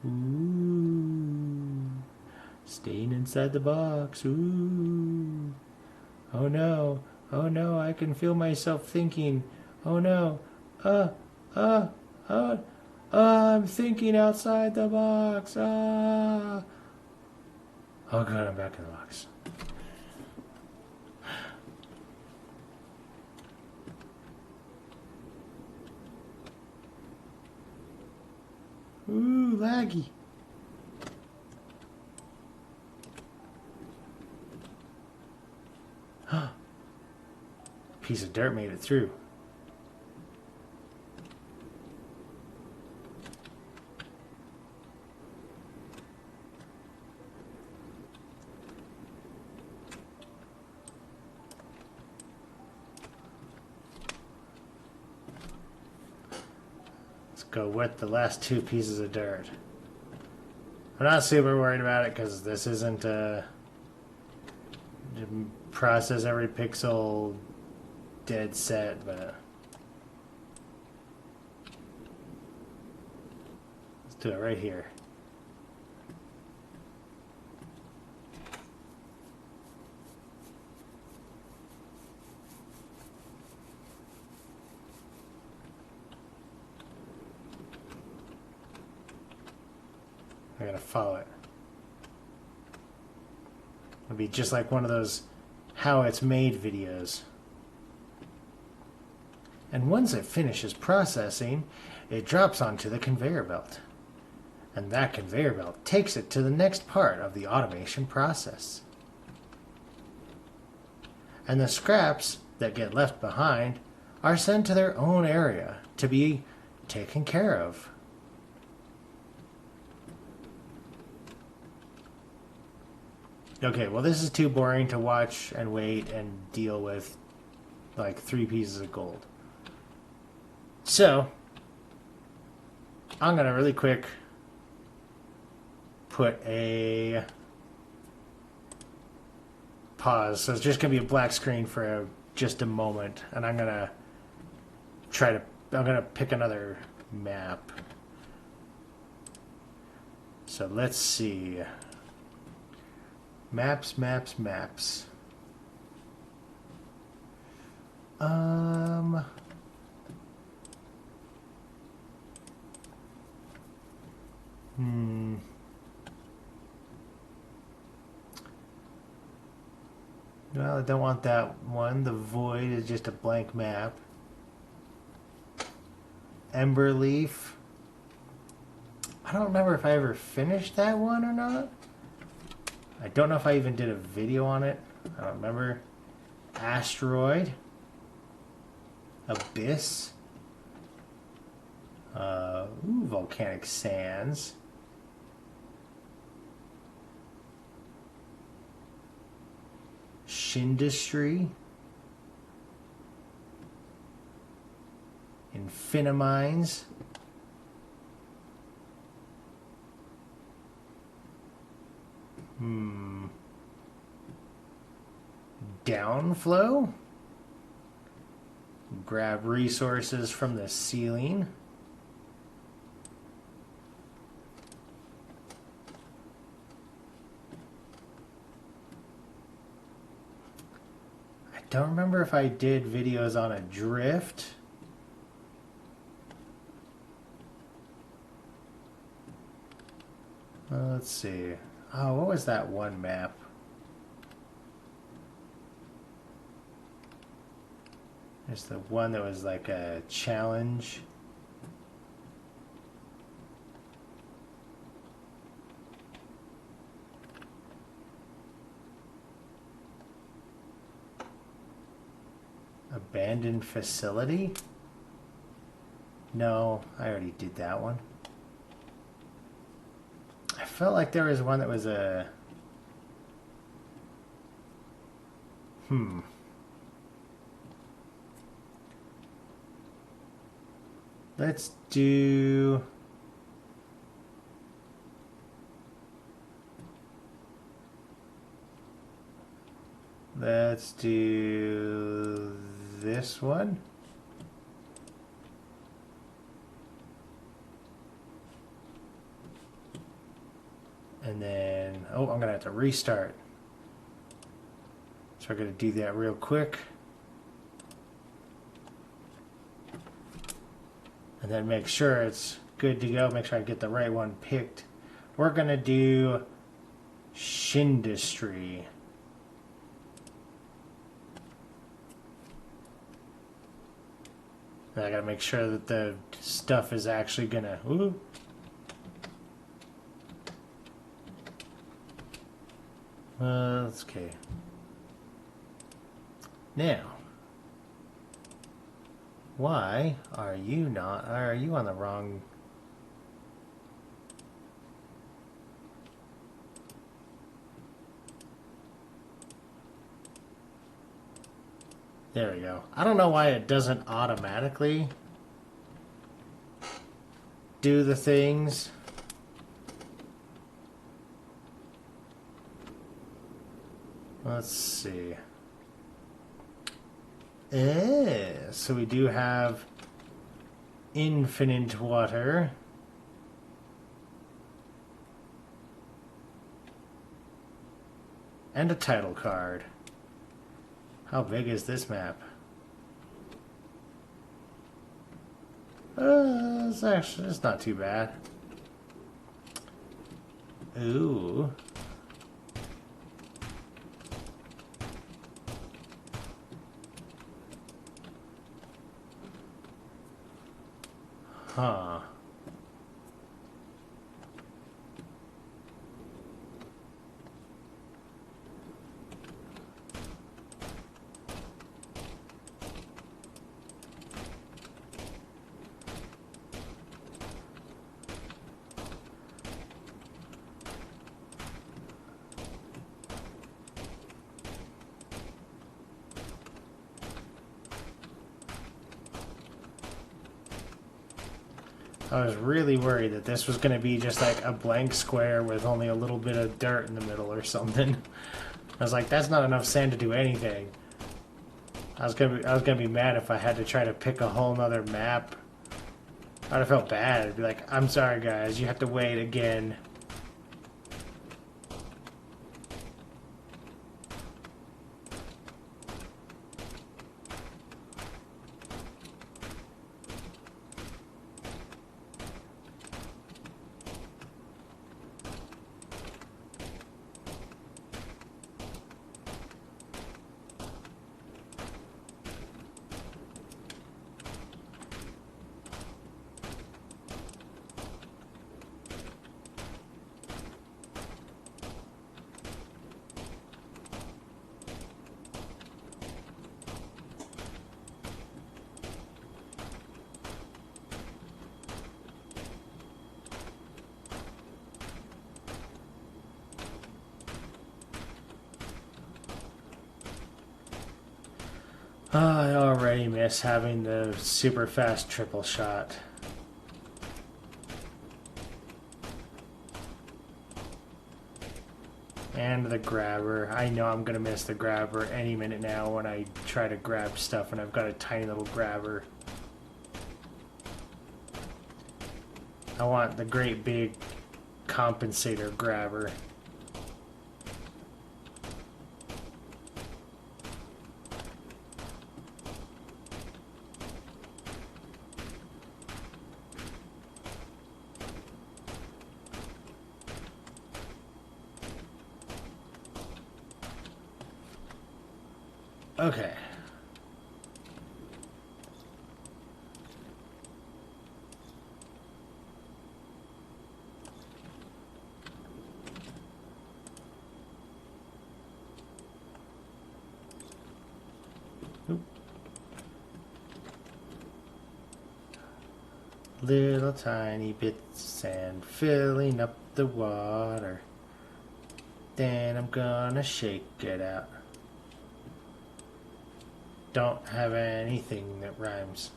Ooh. Staying inside the box. Ooh. Oh no. Oh no, I can feel myself thinking. Oh no. Uh, I'm thinking outside the box. Oh god, I'm back in the box. Ooh, laggy. Piece of dirt made it through. Let's go with the last two pieces of dirt. I'm not super worried about it because this isn't process every pixel dead set, but let's do it right here. I gotta follow it. It'll be just like one of those how it's made videos. And once it finishes processing, it drops onto the conveyor belt. And that conveyor belt takes it to the next part of the automation process. And the scraps that get left behind are sent to their own area to be taken care of. Okay, well this is too boring to watch and wait and deal with like 3 pieces of gold. So, I'm going to really quick put a pause. So it's just going to be a black screen for just a moment. And I'm going to I'm going to pick another map. So let's see. Maps. Well, I don't want that one. The void is just a blank map. Ember Leaf. I don't remember if I ever finished that one or not. I don't know if I even did a video on it. I don't remember. Asteroid. Abyss. Volcanic Sands. Shindustry. Infinimines. Downflow. grab resources from the ceiling. I don't remember if I did videos on a drift. Let's see. Oh, what was that one map? There's the one that was like a challenge. Abandoned facility? No, I already did that one. I felt like there was one that was a... Let's do... Let's do this one. And then, oh, I'm gonna have to restart. So I'm gonna do that real quick. And then make sure it's good to go. Make sure I get the right one picked. We're gonna do Shindustry. And I gotta make sure that the stuff is actually gonna... Ooh. Okay. Now, why are you not? Are you on the wrong? There we go. I don't know why it doesn't automatically do the things. Let's see. So we do have infinite water. And a title card. How big is this map? It's not too bad. Ooh. Huh. I was really worried that this was going to be just like a blank square with only a little bit of dirt in the middle or something. I was like, that's not enough sand to do anything. I was gonna be mad if I had to try to pick a whole nother map. I'd have felt bad. I'd be like, I'm sorry guys, you have to wait again. I already miss having the super fast triple shot. And the grabber. I know I'm gonna miss the grabber any minute now when I try to grab stuff and I've got a tiny little grabber. I want the great big compensator grabber. Okay. Oop. Little tiny bits of sand filling up the water. Then I'm gonna shake it out. Don't have anything that rhymes.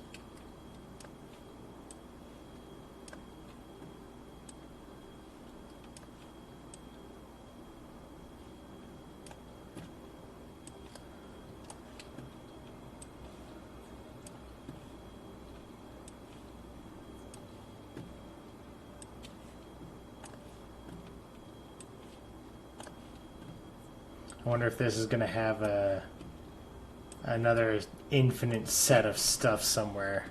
I wonder if this is gonna have another infinite set of stuff somewhere.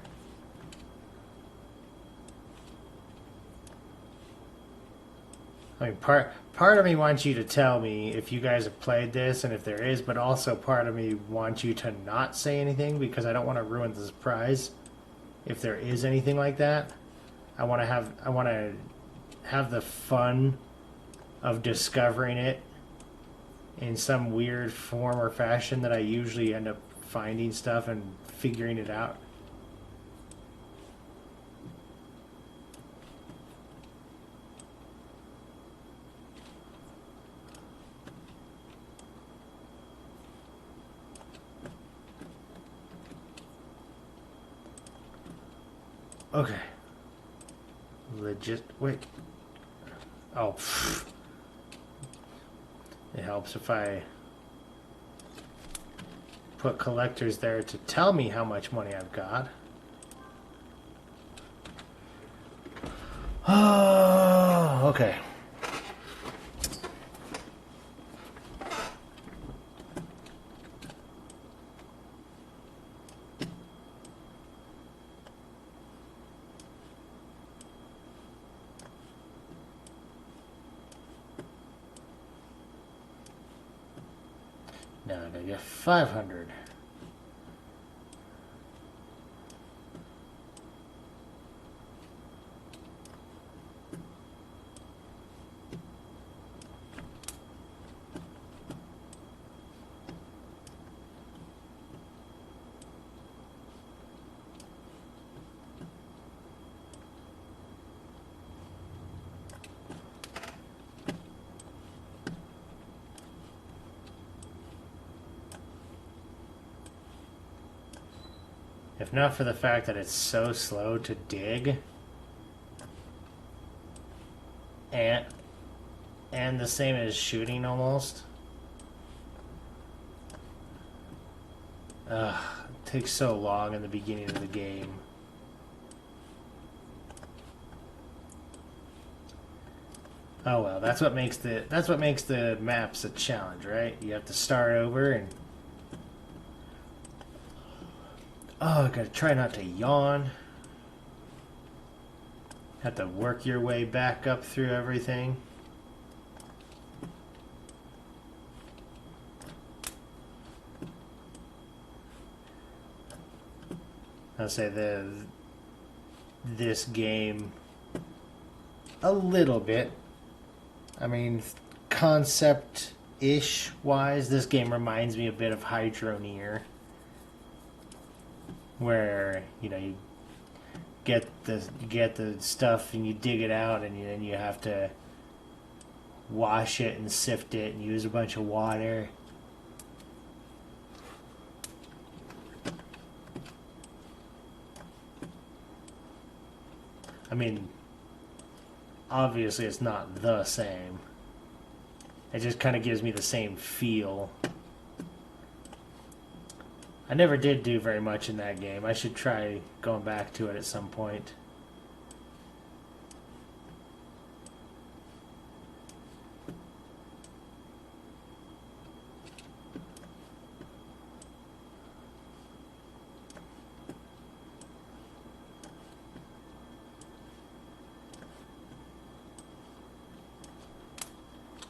I mean, part of me wants you to tell me if you guys have played this and if there is, but also part of me wants you to not say anything because I don't want to ruin the surprise. If there is anything like that, I want to have the fun of discovering it in some weird form or fashion that I usually end up finding stuff and figuring it out. Okay. Wait. Oh. Pfft. It helps if I put collectors there to tell me how much money I've got. Oh, okay. Now I gotta get 500. If not for the fact that it's so slow to dig, and the same as shooting almost. Ugh, it takes so long in the beginning of the game. Oh well, that's what makes the maps a challenge, right? You have to start over and oh, I gotta try not to yawn. Have to work your way back up through everything. I'll say this game a little bit. I mean, concept-ish wise, this game reminds me a bit of Hydroneer, where you get the stuff and you dig it out and then you have to wash it and sift it and use a bunch of water. I mean, obviously it's not the same. It just kind of gives me the same feel. I never did do very much in that game. I should try going back to it at some point.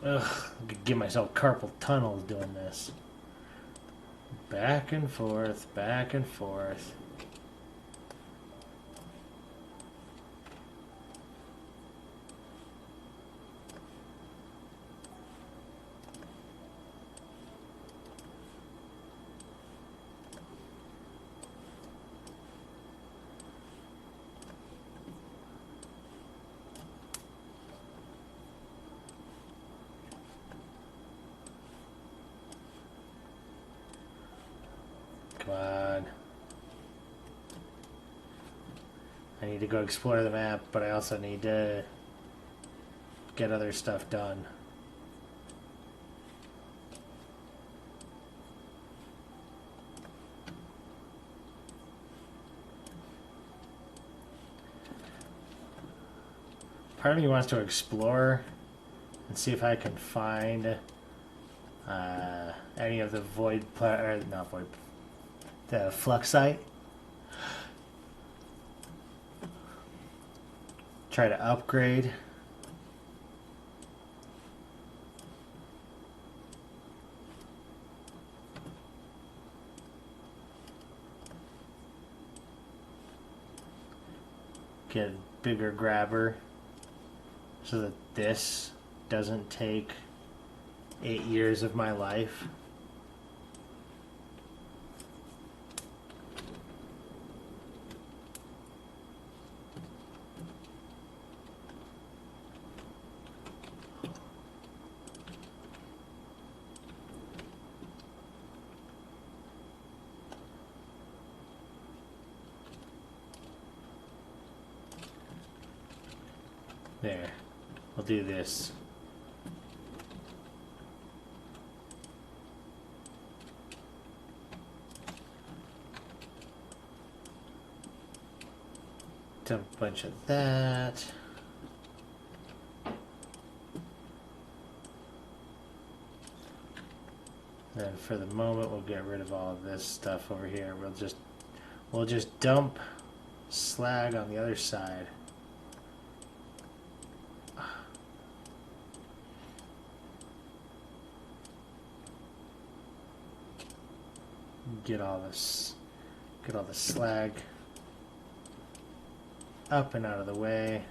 Ugh, I could give myself carpal tunnels doing this. Back and forth, back and forth. Come on. I need to go explore the map, but I also need to get other stuff done. Part of me wants to explore and see if I can find any of the the fluxite. Try to upgrade. Get a bigger grabber so that this doesn't take 8 years of my life. There. We'll do this. Dump a bunch of that. Then for the moment we'll get rid of all of this stuff over here. We'll just dump slag on the other side. Get all the slag up and out of the way.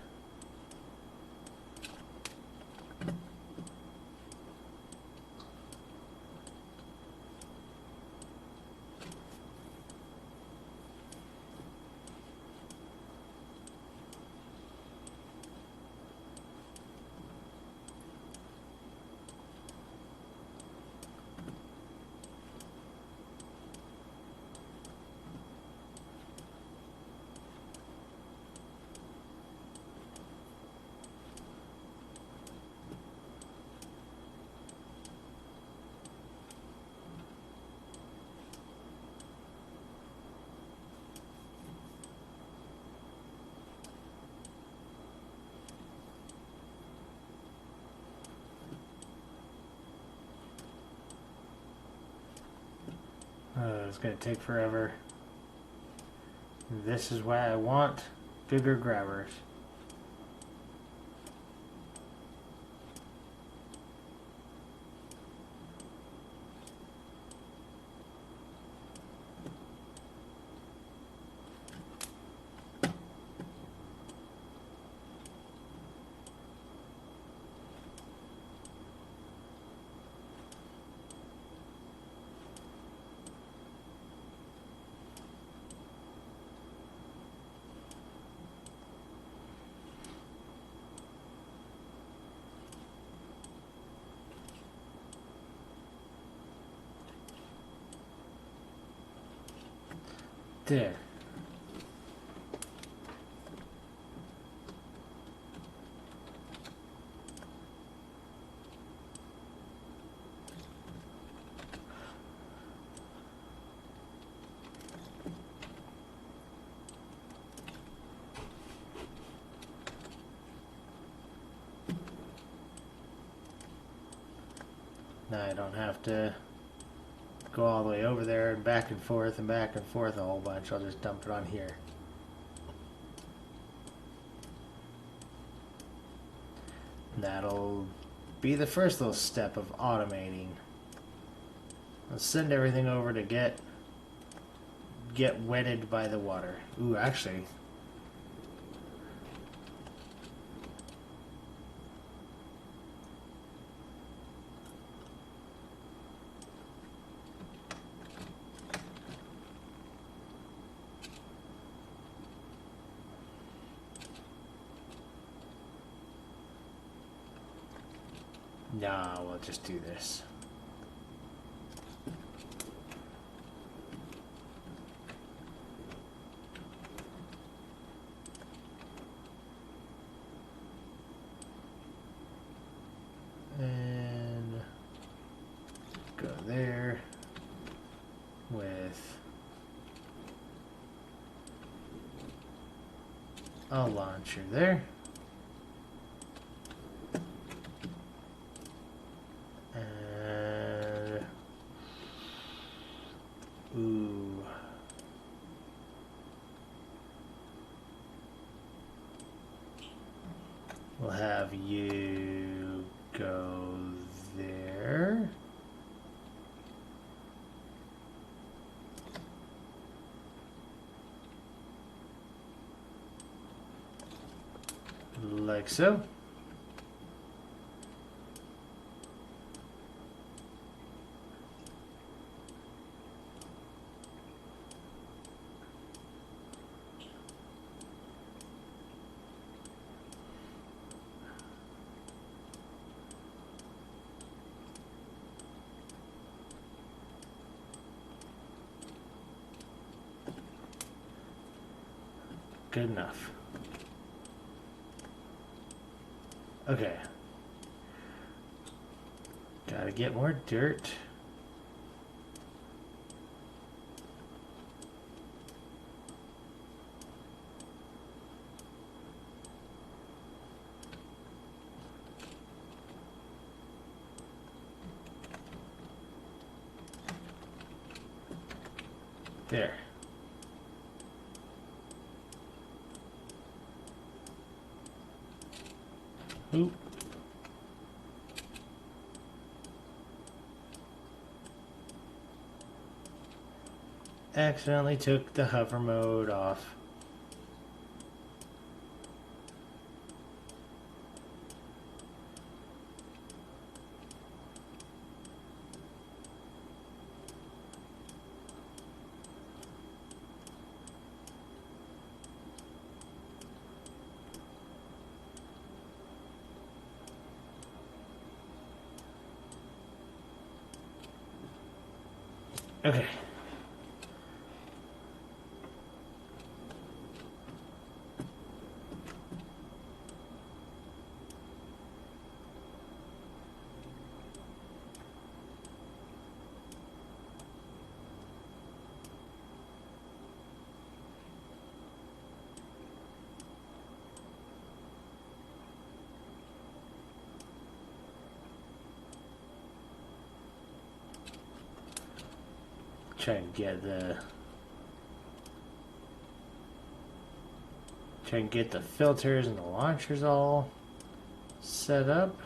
It's going to take forever. This is why I want bigger grabbers. There. Now I don't have to go all the way over there and back and forth a whole bunch. I'll just dump it on here. That'll be the first little step of automating. Let's send everything over to get wetted by the water. Ooh, actually, nah, we'll just do this. And go there with a launcher there. And ooh. We'll have you go there. Like so. Good enough. Okay. Gotta get more dirt. There. Oop. Accidentally took the hover mode off. Okay. Try and get the filters and the launchers all set up.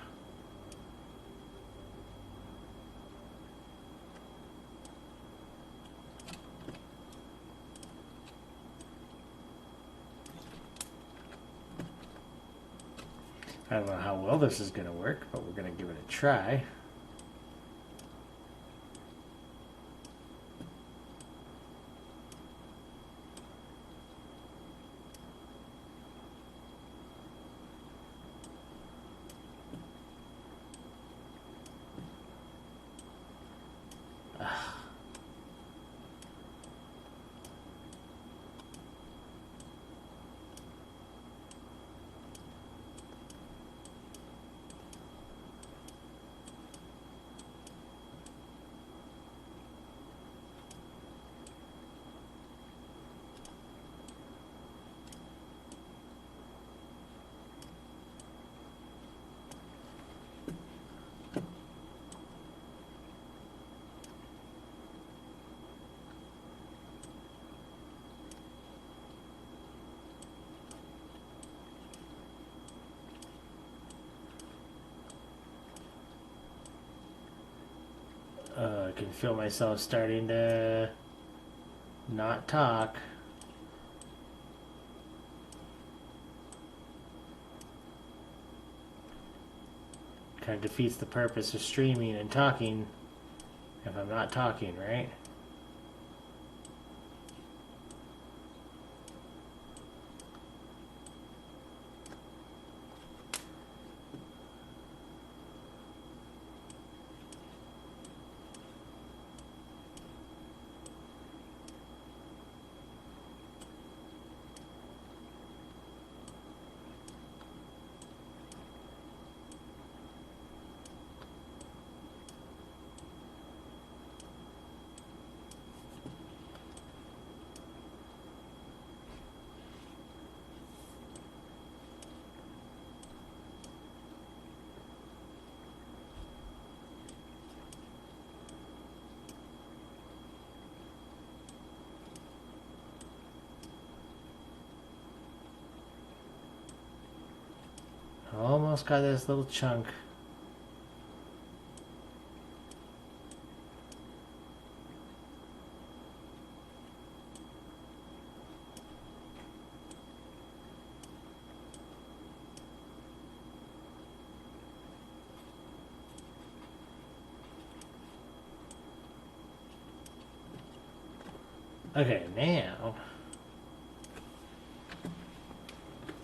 I don't know how well this is going to work, but we're going to give it a try. I can feel myself starting to not talk. Kind of defeats the purpose of streaming and talking if I'm not talking, right? Almost got this little chunk. Okay, now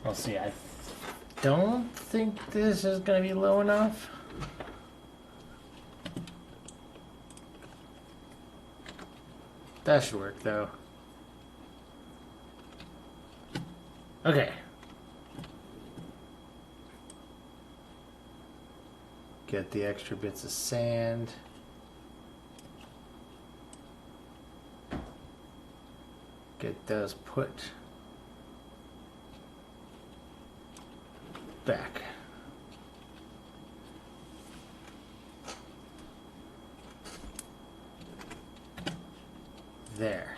we'll see. I don't think this is going to be low enough. That should work, though. Okay. Get the extra bits of sand. Get those put back. There.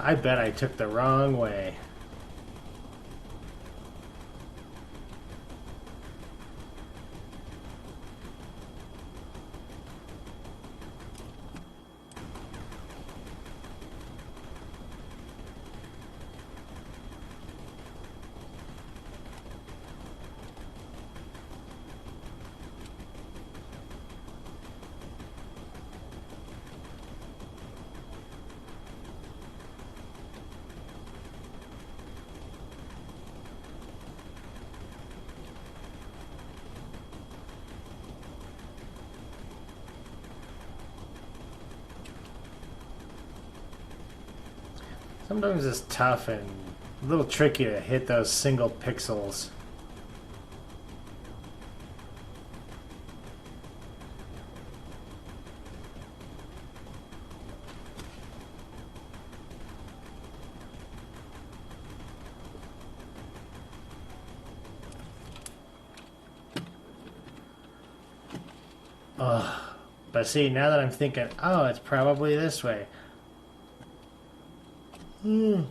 I bet I took the wrong way. Sometimes it's tough and a little tricky to hit those single pixels. Ugh. But see, now that I'm thinking, oh, it's probably this way. Ooh.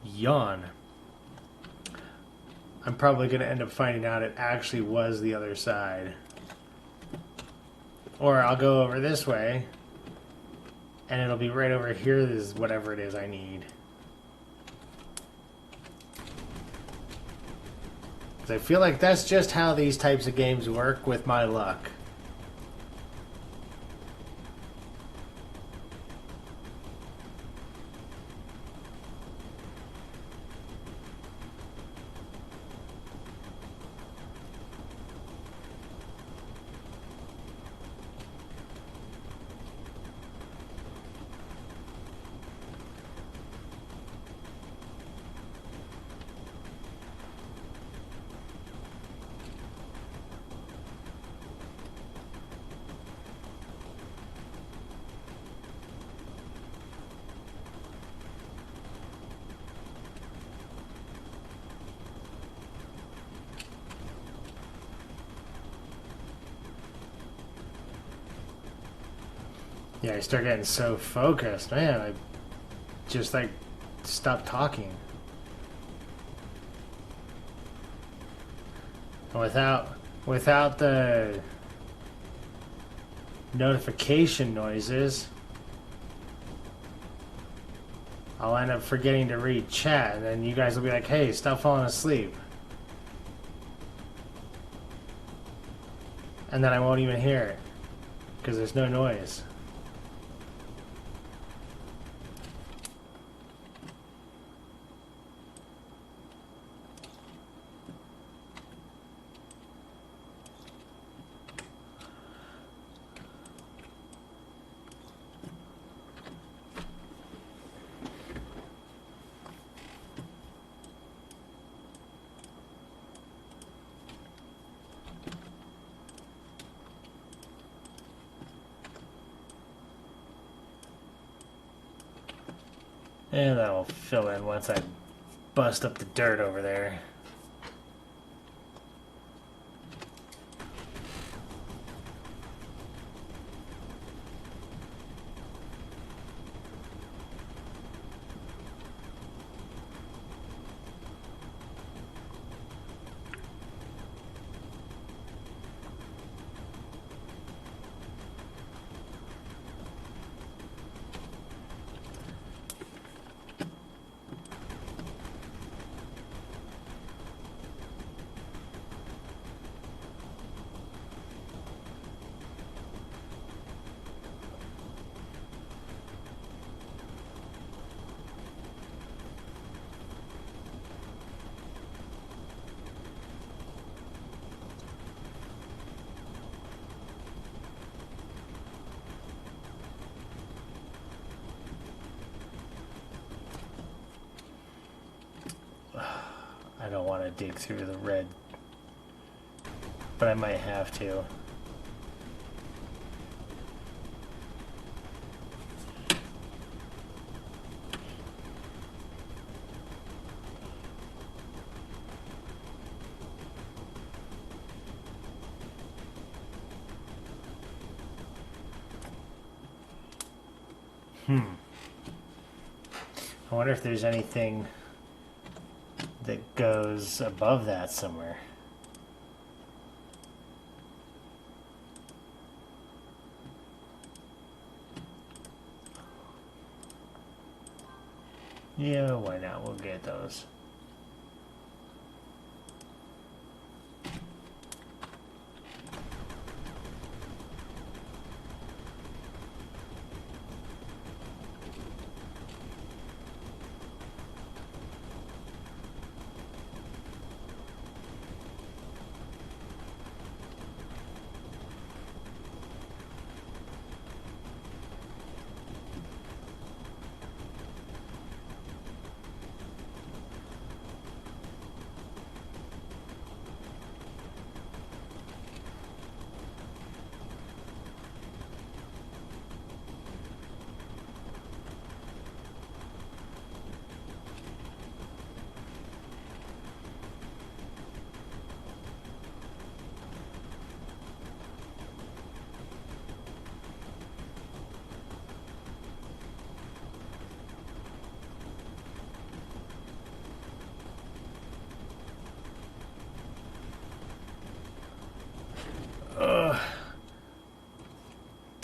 Yawn. I'm probably going to end up finding out it actually was the other side. Or I'll go over this way, and it'll be right over here, is whatever it is I need. I feel like that's just how these types of games work with my luck. Yeah, I start getting so focused, man. I just like stop talking. Without the notification noises, I'll end up forgetting to read chat, and then you guys will be like, "Hey, stop falling asleep," and then I won't even hear it because there's no noise. And that'll fill in once I bust up the dirt over there. I don't want to dig through the red, but I might have to. I wonder if there's anything that goes above that somewhere. Yeah, why not? We'll get those.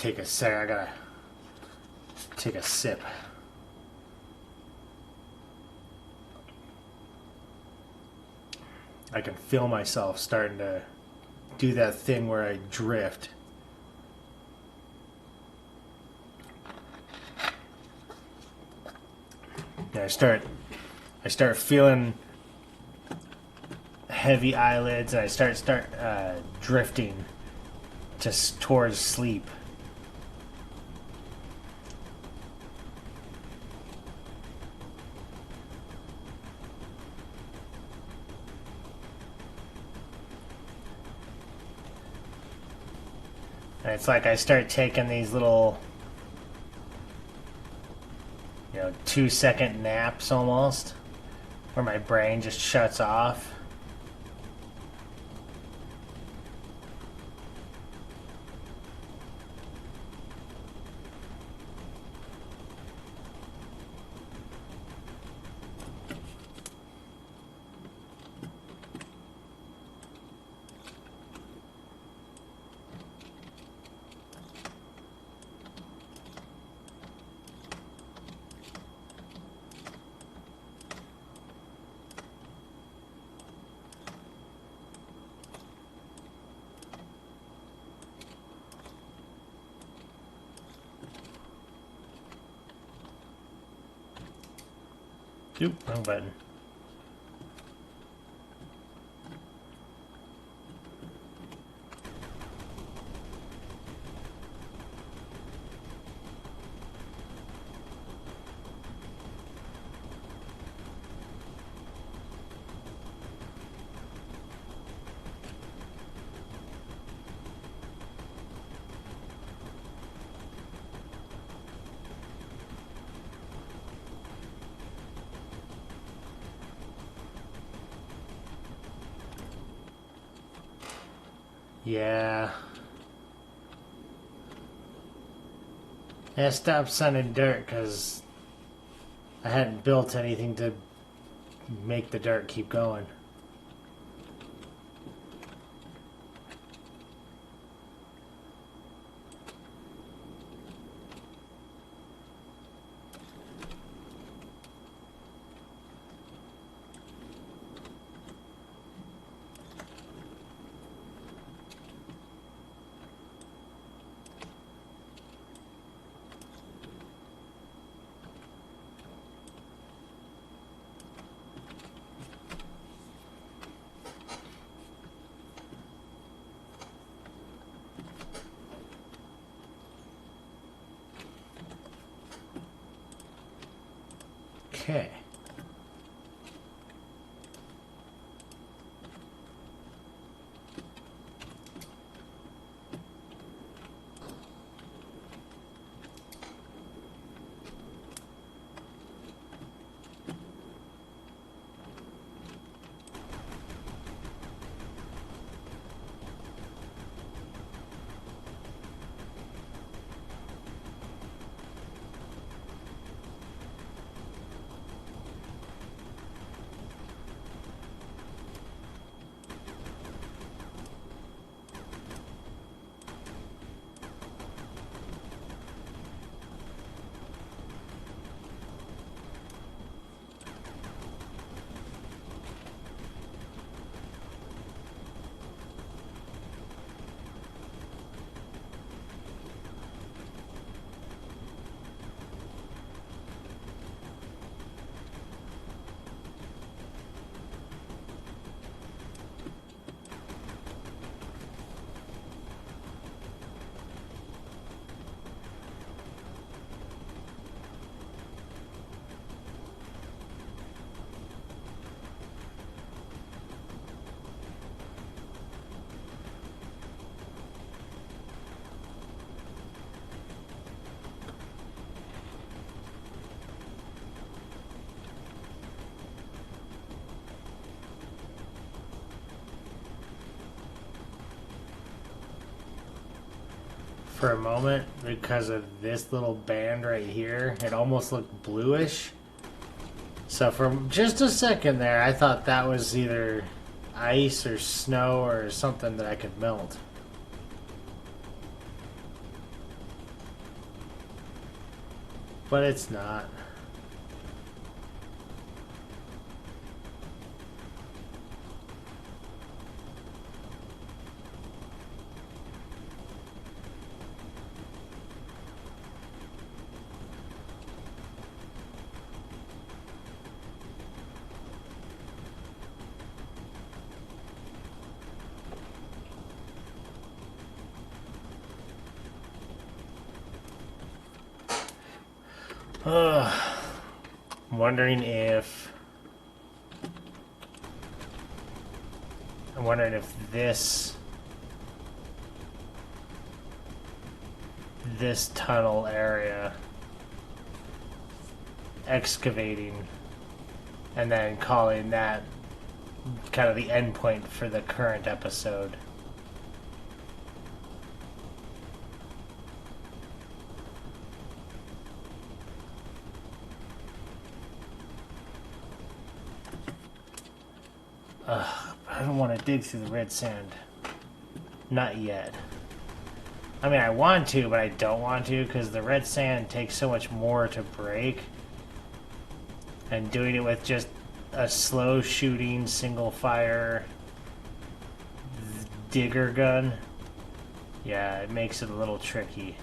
take a sec. I gotta take a sip. I can feel myself starting to do that thing where I drift. And I start feeling heavy eyelids, and I start drifting just towards sleep. And it's like I start taking these little, 2-second naps almost, where my brain just shuts off. Oop, wrong button. Yeah. I stopped sending dirt because I hadn't built anything to make the dirt keep going. Okay. For a moment, because of this little band right here, it almost looked bluish. So for just a second there, I thought that was either ice or snow or something that I could melt. but it's not. I'm wondering if this tunnel area, excavating and then calling that kind of the end point for the current episode. I don't want to dig through the red sand. Not yet. I mean, I want to, but I don't want to because the red sand takes so much more to break. And doing it with just a slow shooting, single fire digger gun, yeah, it makes it a little tricky.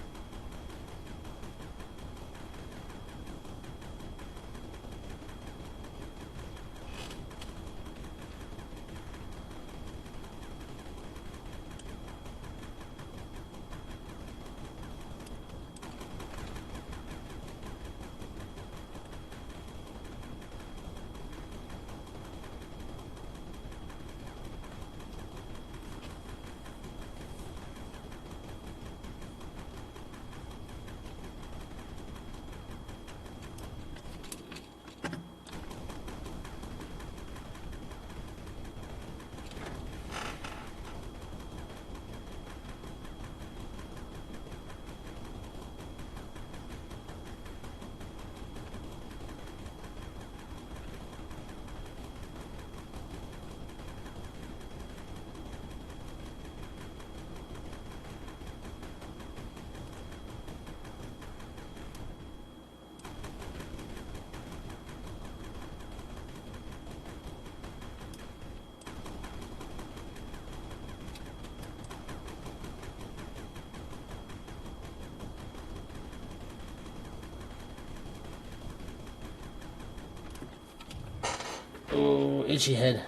Oh, itchy head.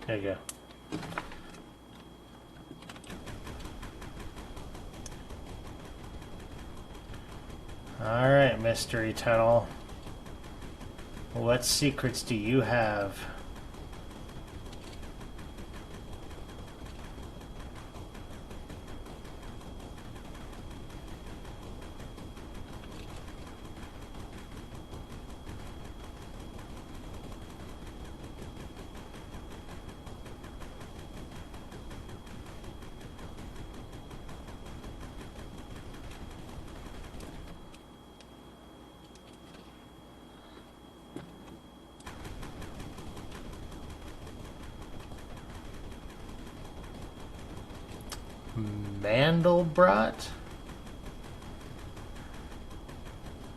There you go. Alright, Mystery Tunnel. What secrets do you have? Mandelbrot?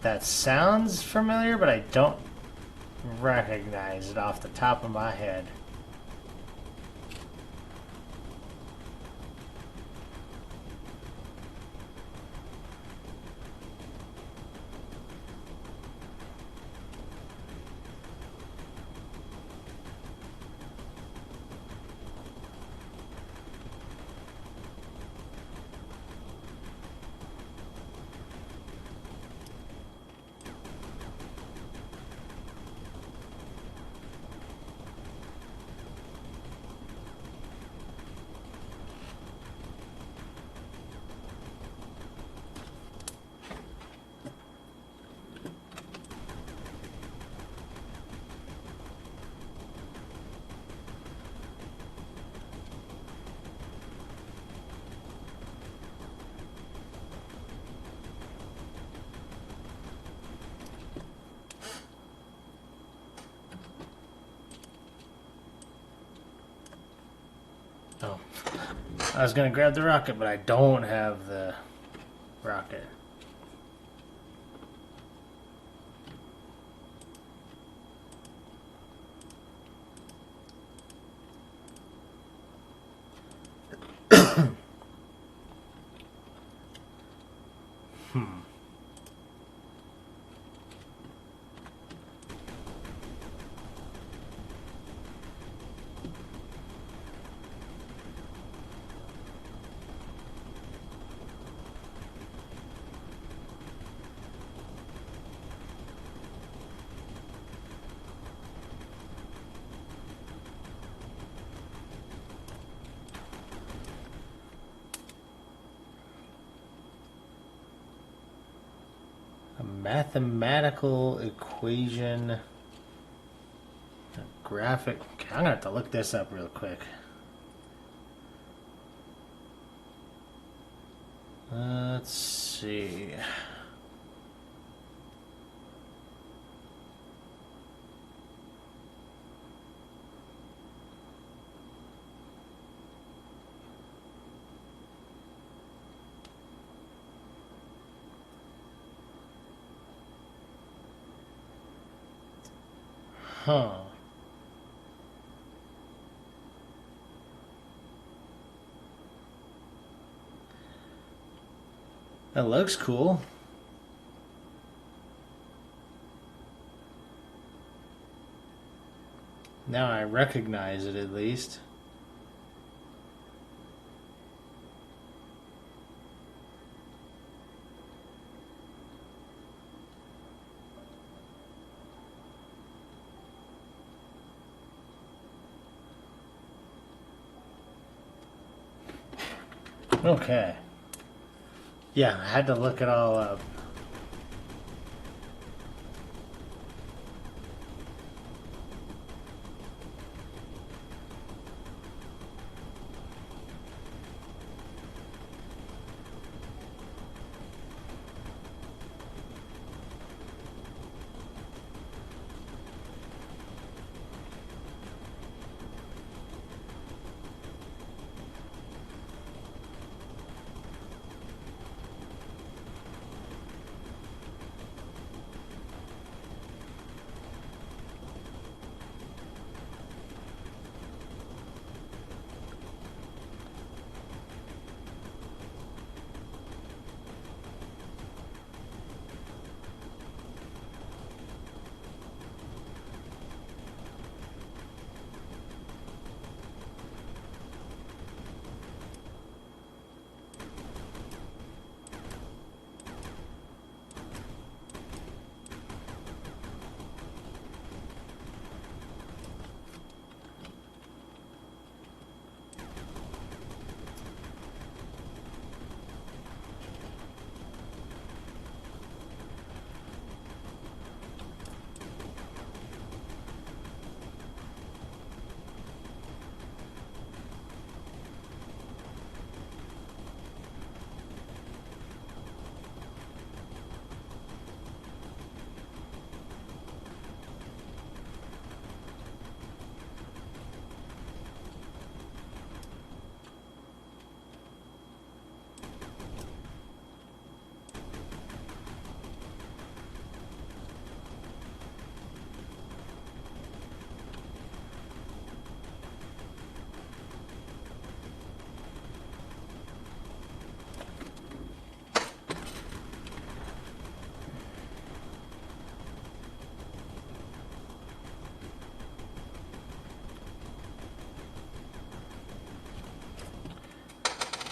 That sounds familiar, but I don't recognize it off the top of my head. Oh, I was gonna grab the rocket, but I don't have the rocket. Mathematical equation. A graphic. Okay, I'm gonna have to look this up real quick. Let's see. Huh. That looks cool. Now I recognize it at least. Okay. Yeah, I had to look it all up.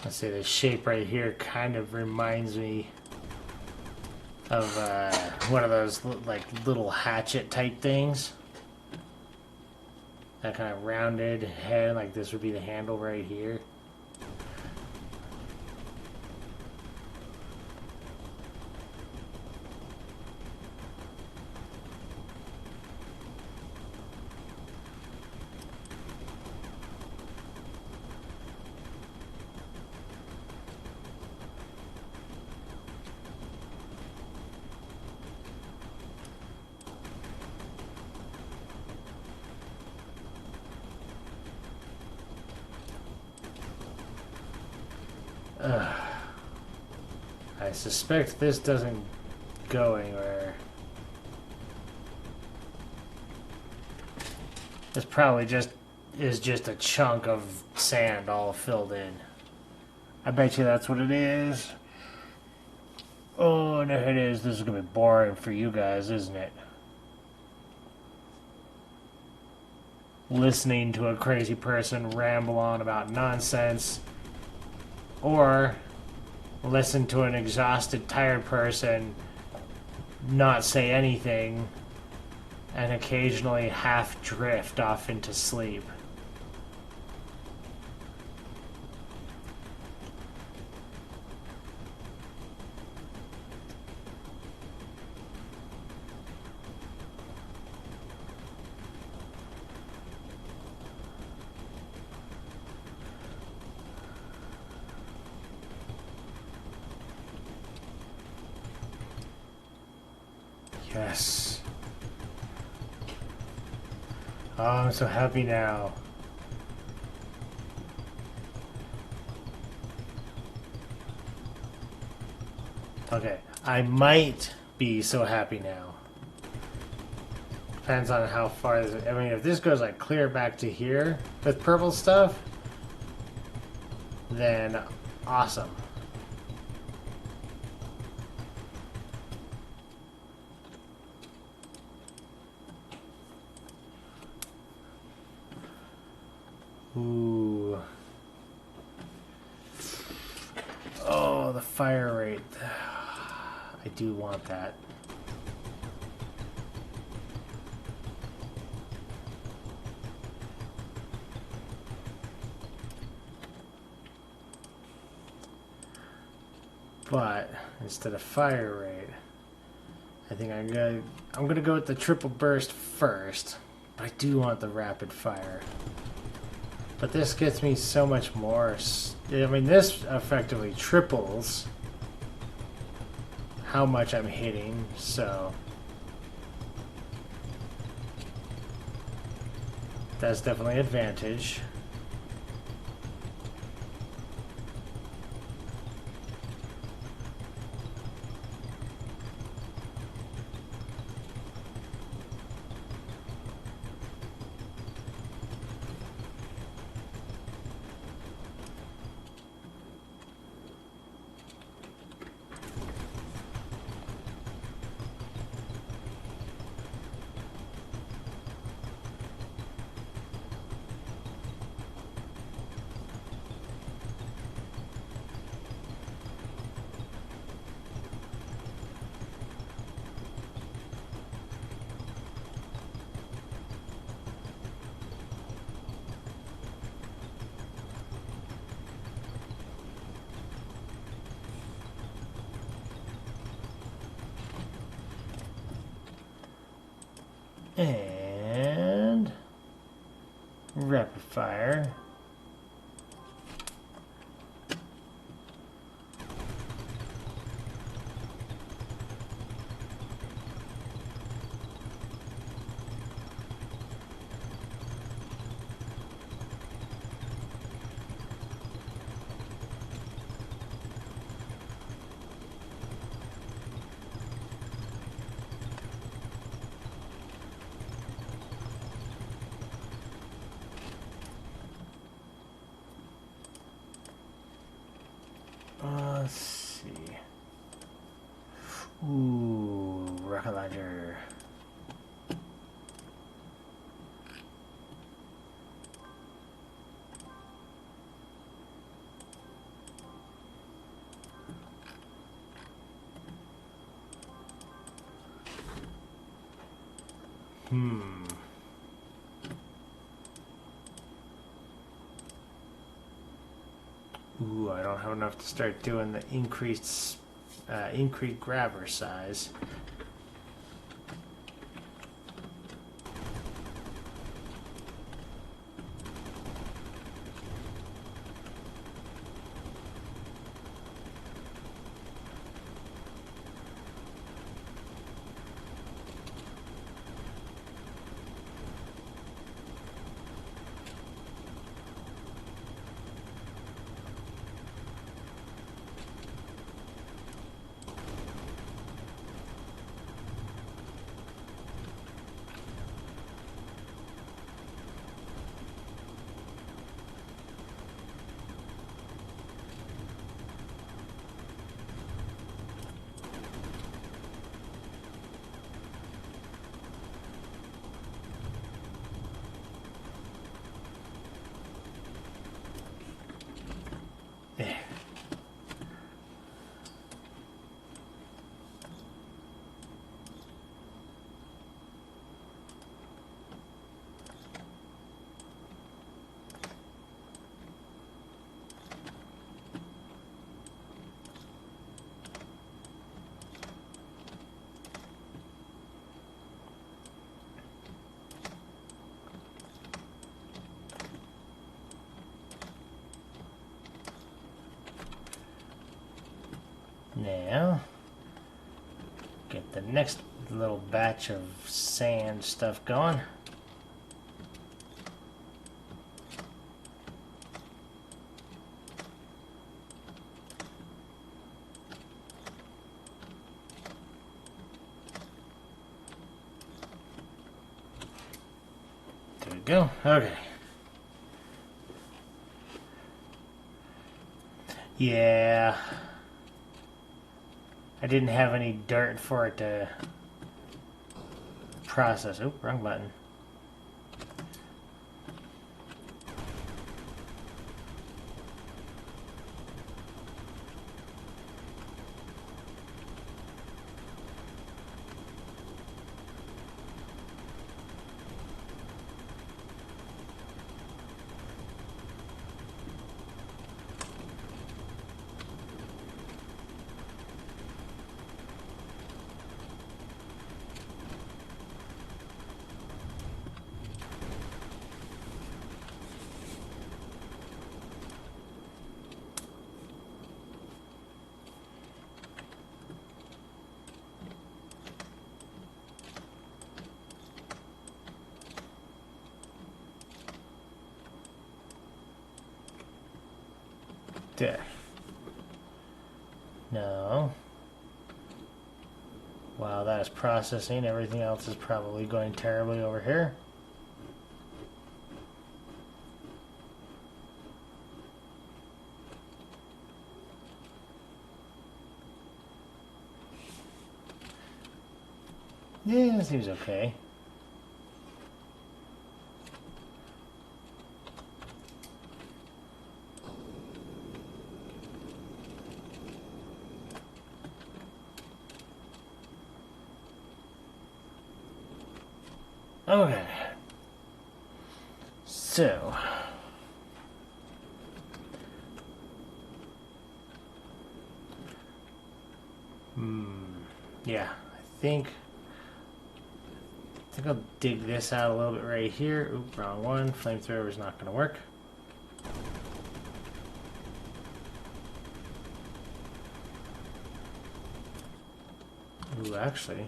Let's say the shape right here kind of reminds me of one of those like little hatchet type things. That kind of rounded head, like this would be the handle right here. I suspect this doesn't go anywhere. This probably is just a chunk of sand all filled in. I bet you that's what it is. Oh, no, it is. This is going to be boring for you guys, isn't it? Listening to a crazy person ramble on about nonsense. Or listen to an exhausted, tired person not say anything and occasionally half drift off into sleep. Yes. Oh, I'm so happy now. Okay, I might be so happy now. Depends on how far this, I mean, if this goes like clear back to here with purple stuff, then awesome. Ooh. Oh, the fire rate. I do want that. But instead of fire rate, I think I'm gonna go with the triple burst first. But I do want the rapid fire. But this gets me so much more. I mean, this effectively triples how much I'm hitting, so that's definitely an advantage. And rapid fire. Let's see. Ooh, rocket launcher. Ooh, I don't have enough to start doing the increased grabber size. Now, get the next a little batch of sand stuff going. There we go. Okay. Yeah. I didn't have any dirt for it to process. Oh, wrong button. There. No. Wow, that is processing. Everything else is probably going terribly over here. Yeah, it seems okay. Okay. So. Yeah, I think I'll dig this out a little bit right here. Oop, wrong one. Flamethrower is not going to work. Ooh, actually.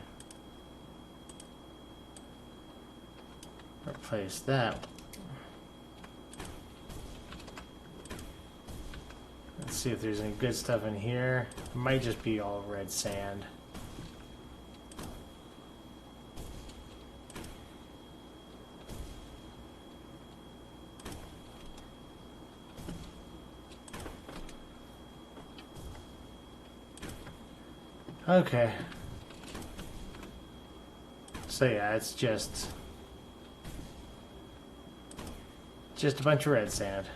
Replace that. Let's see if there's any good stuff in here. It might just be all red sand. Okay. So yeah, it's just a bunch of red sand.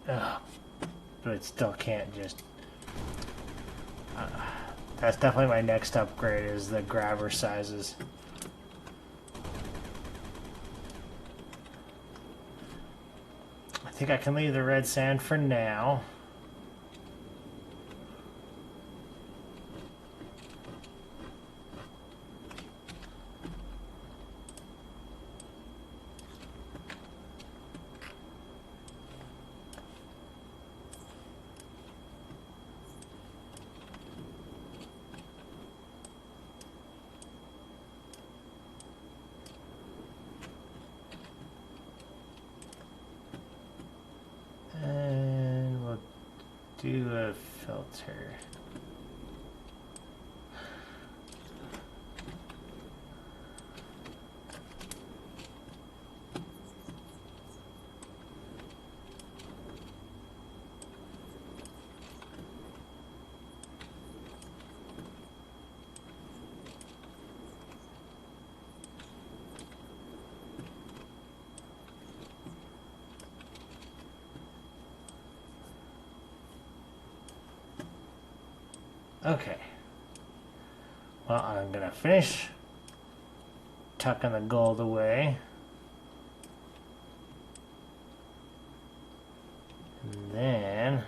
Ugh. But it still can't just... that's definitely my next upgrade, is the grabber sizes. I think I can leave the red sand for now. And we'll do a filter. Okay. Well, I'm gonna finish tucking the gold away. And then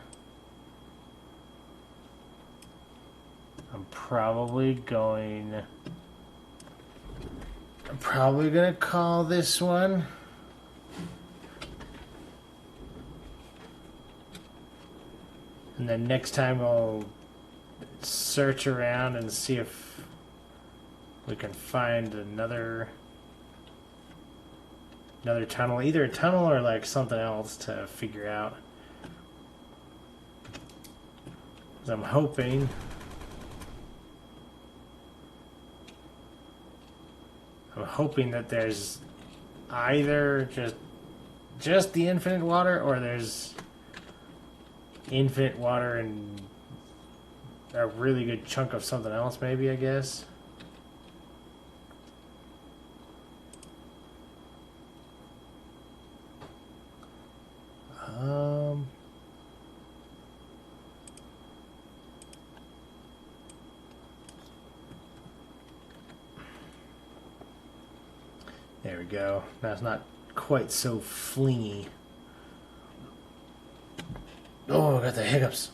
I'm probably going probably gonna call this one. And then next time I'll search around and see if we can find another tunnel, either a tunnel or like something else to figure out. 'Cause I'm hoping that there's either just the infinite water, or there's infinite water and a really good chunk of something else, maybe, I guess. There we go. Now it's not quite so flingy. Oh, I got the hiccups.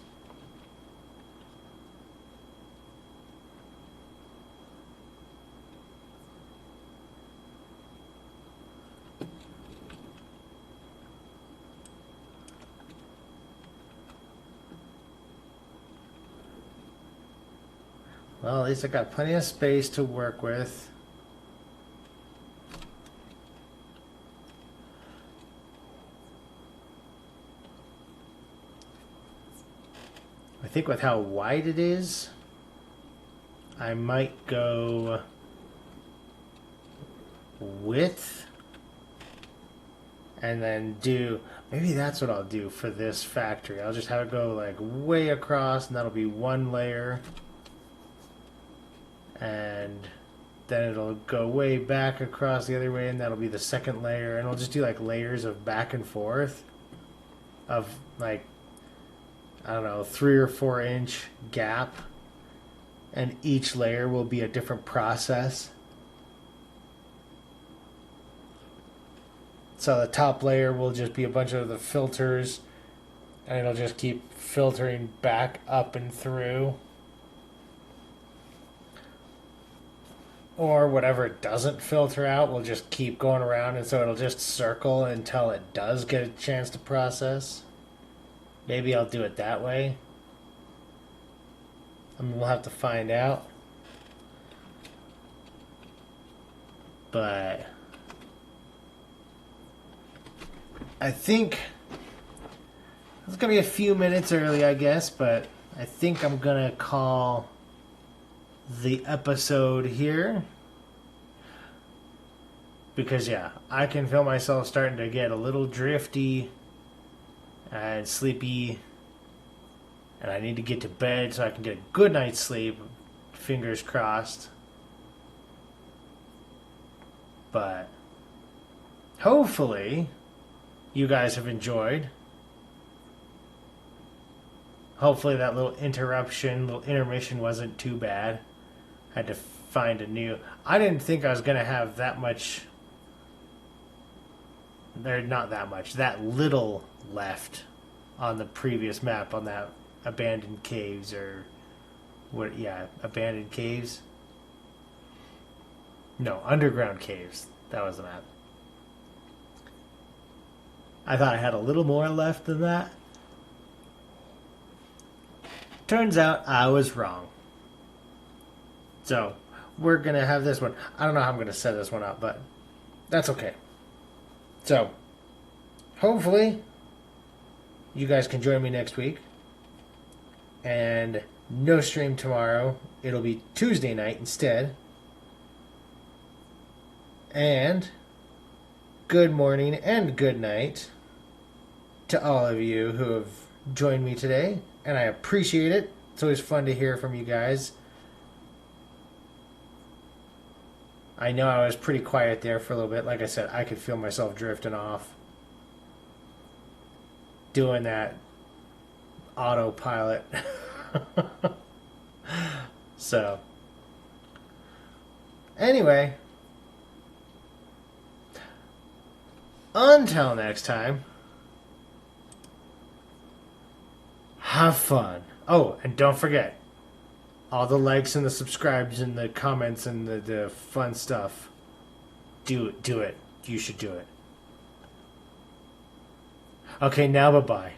Well, at least I got plenty of space to work with. I think with how wide it is, I might go width and then do, maybe that's what I'll do for this factory. I'll just have it go like way across, and that'll be one layer. And then it'll go way back across the other way, and that'll be the second layer. And we'll just do like layers of back and forth of like, I don't know, 3 or 4 inch gap, and each layer will be a different process. So the top layer will just be a bunch of the filters, and it'll just keep filtering back up and through. Or whatever it doesn't filter out will just keep going around, and so it'll just circle until it does get a chance to process. Maybe I'll do it that way. I mean, we'll have to find out. But I think it's going to be a few minutes early, I guess, but I think I'm going to call the episode here. Because, yeah, I can feel myself starting to get a little drifty and sleepy, and I need to get to bed so I can get a good night's sleep. Fingers crossed. But hopefully you guys have enjoyed. Hopefully that little intermission wasn't too bad. I had to find a new... I didn't think I was going to have that much... not that much. That little left on the previous map, on that abandoned caves, or... what? Yeah, abandoned caves? No, underground caves. That was the map. I thought I had a little more left than that. Turns out I was wrong. So, we're going to have this one. I don't know how I'm going to set this one up, but that's okay. So, hopefully, you guys can join me next week. And no stream tomorrow. It'll be Tuesday night instead. And good morning and good night to all of you who have joined me today. And I appreciate it. It's always fun to hear from you guys. I know I was pretty quiet there for a little bit. Like I said, I could feel myself drifting off. Doing that autopilot. So, anyway, until next time, have fun. Oh, and don't forget, all the likes and the subscribes and the comments and the fun stuff. Do it. You should do it. Okay, now bye-bye.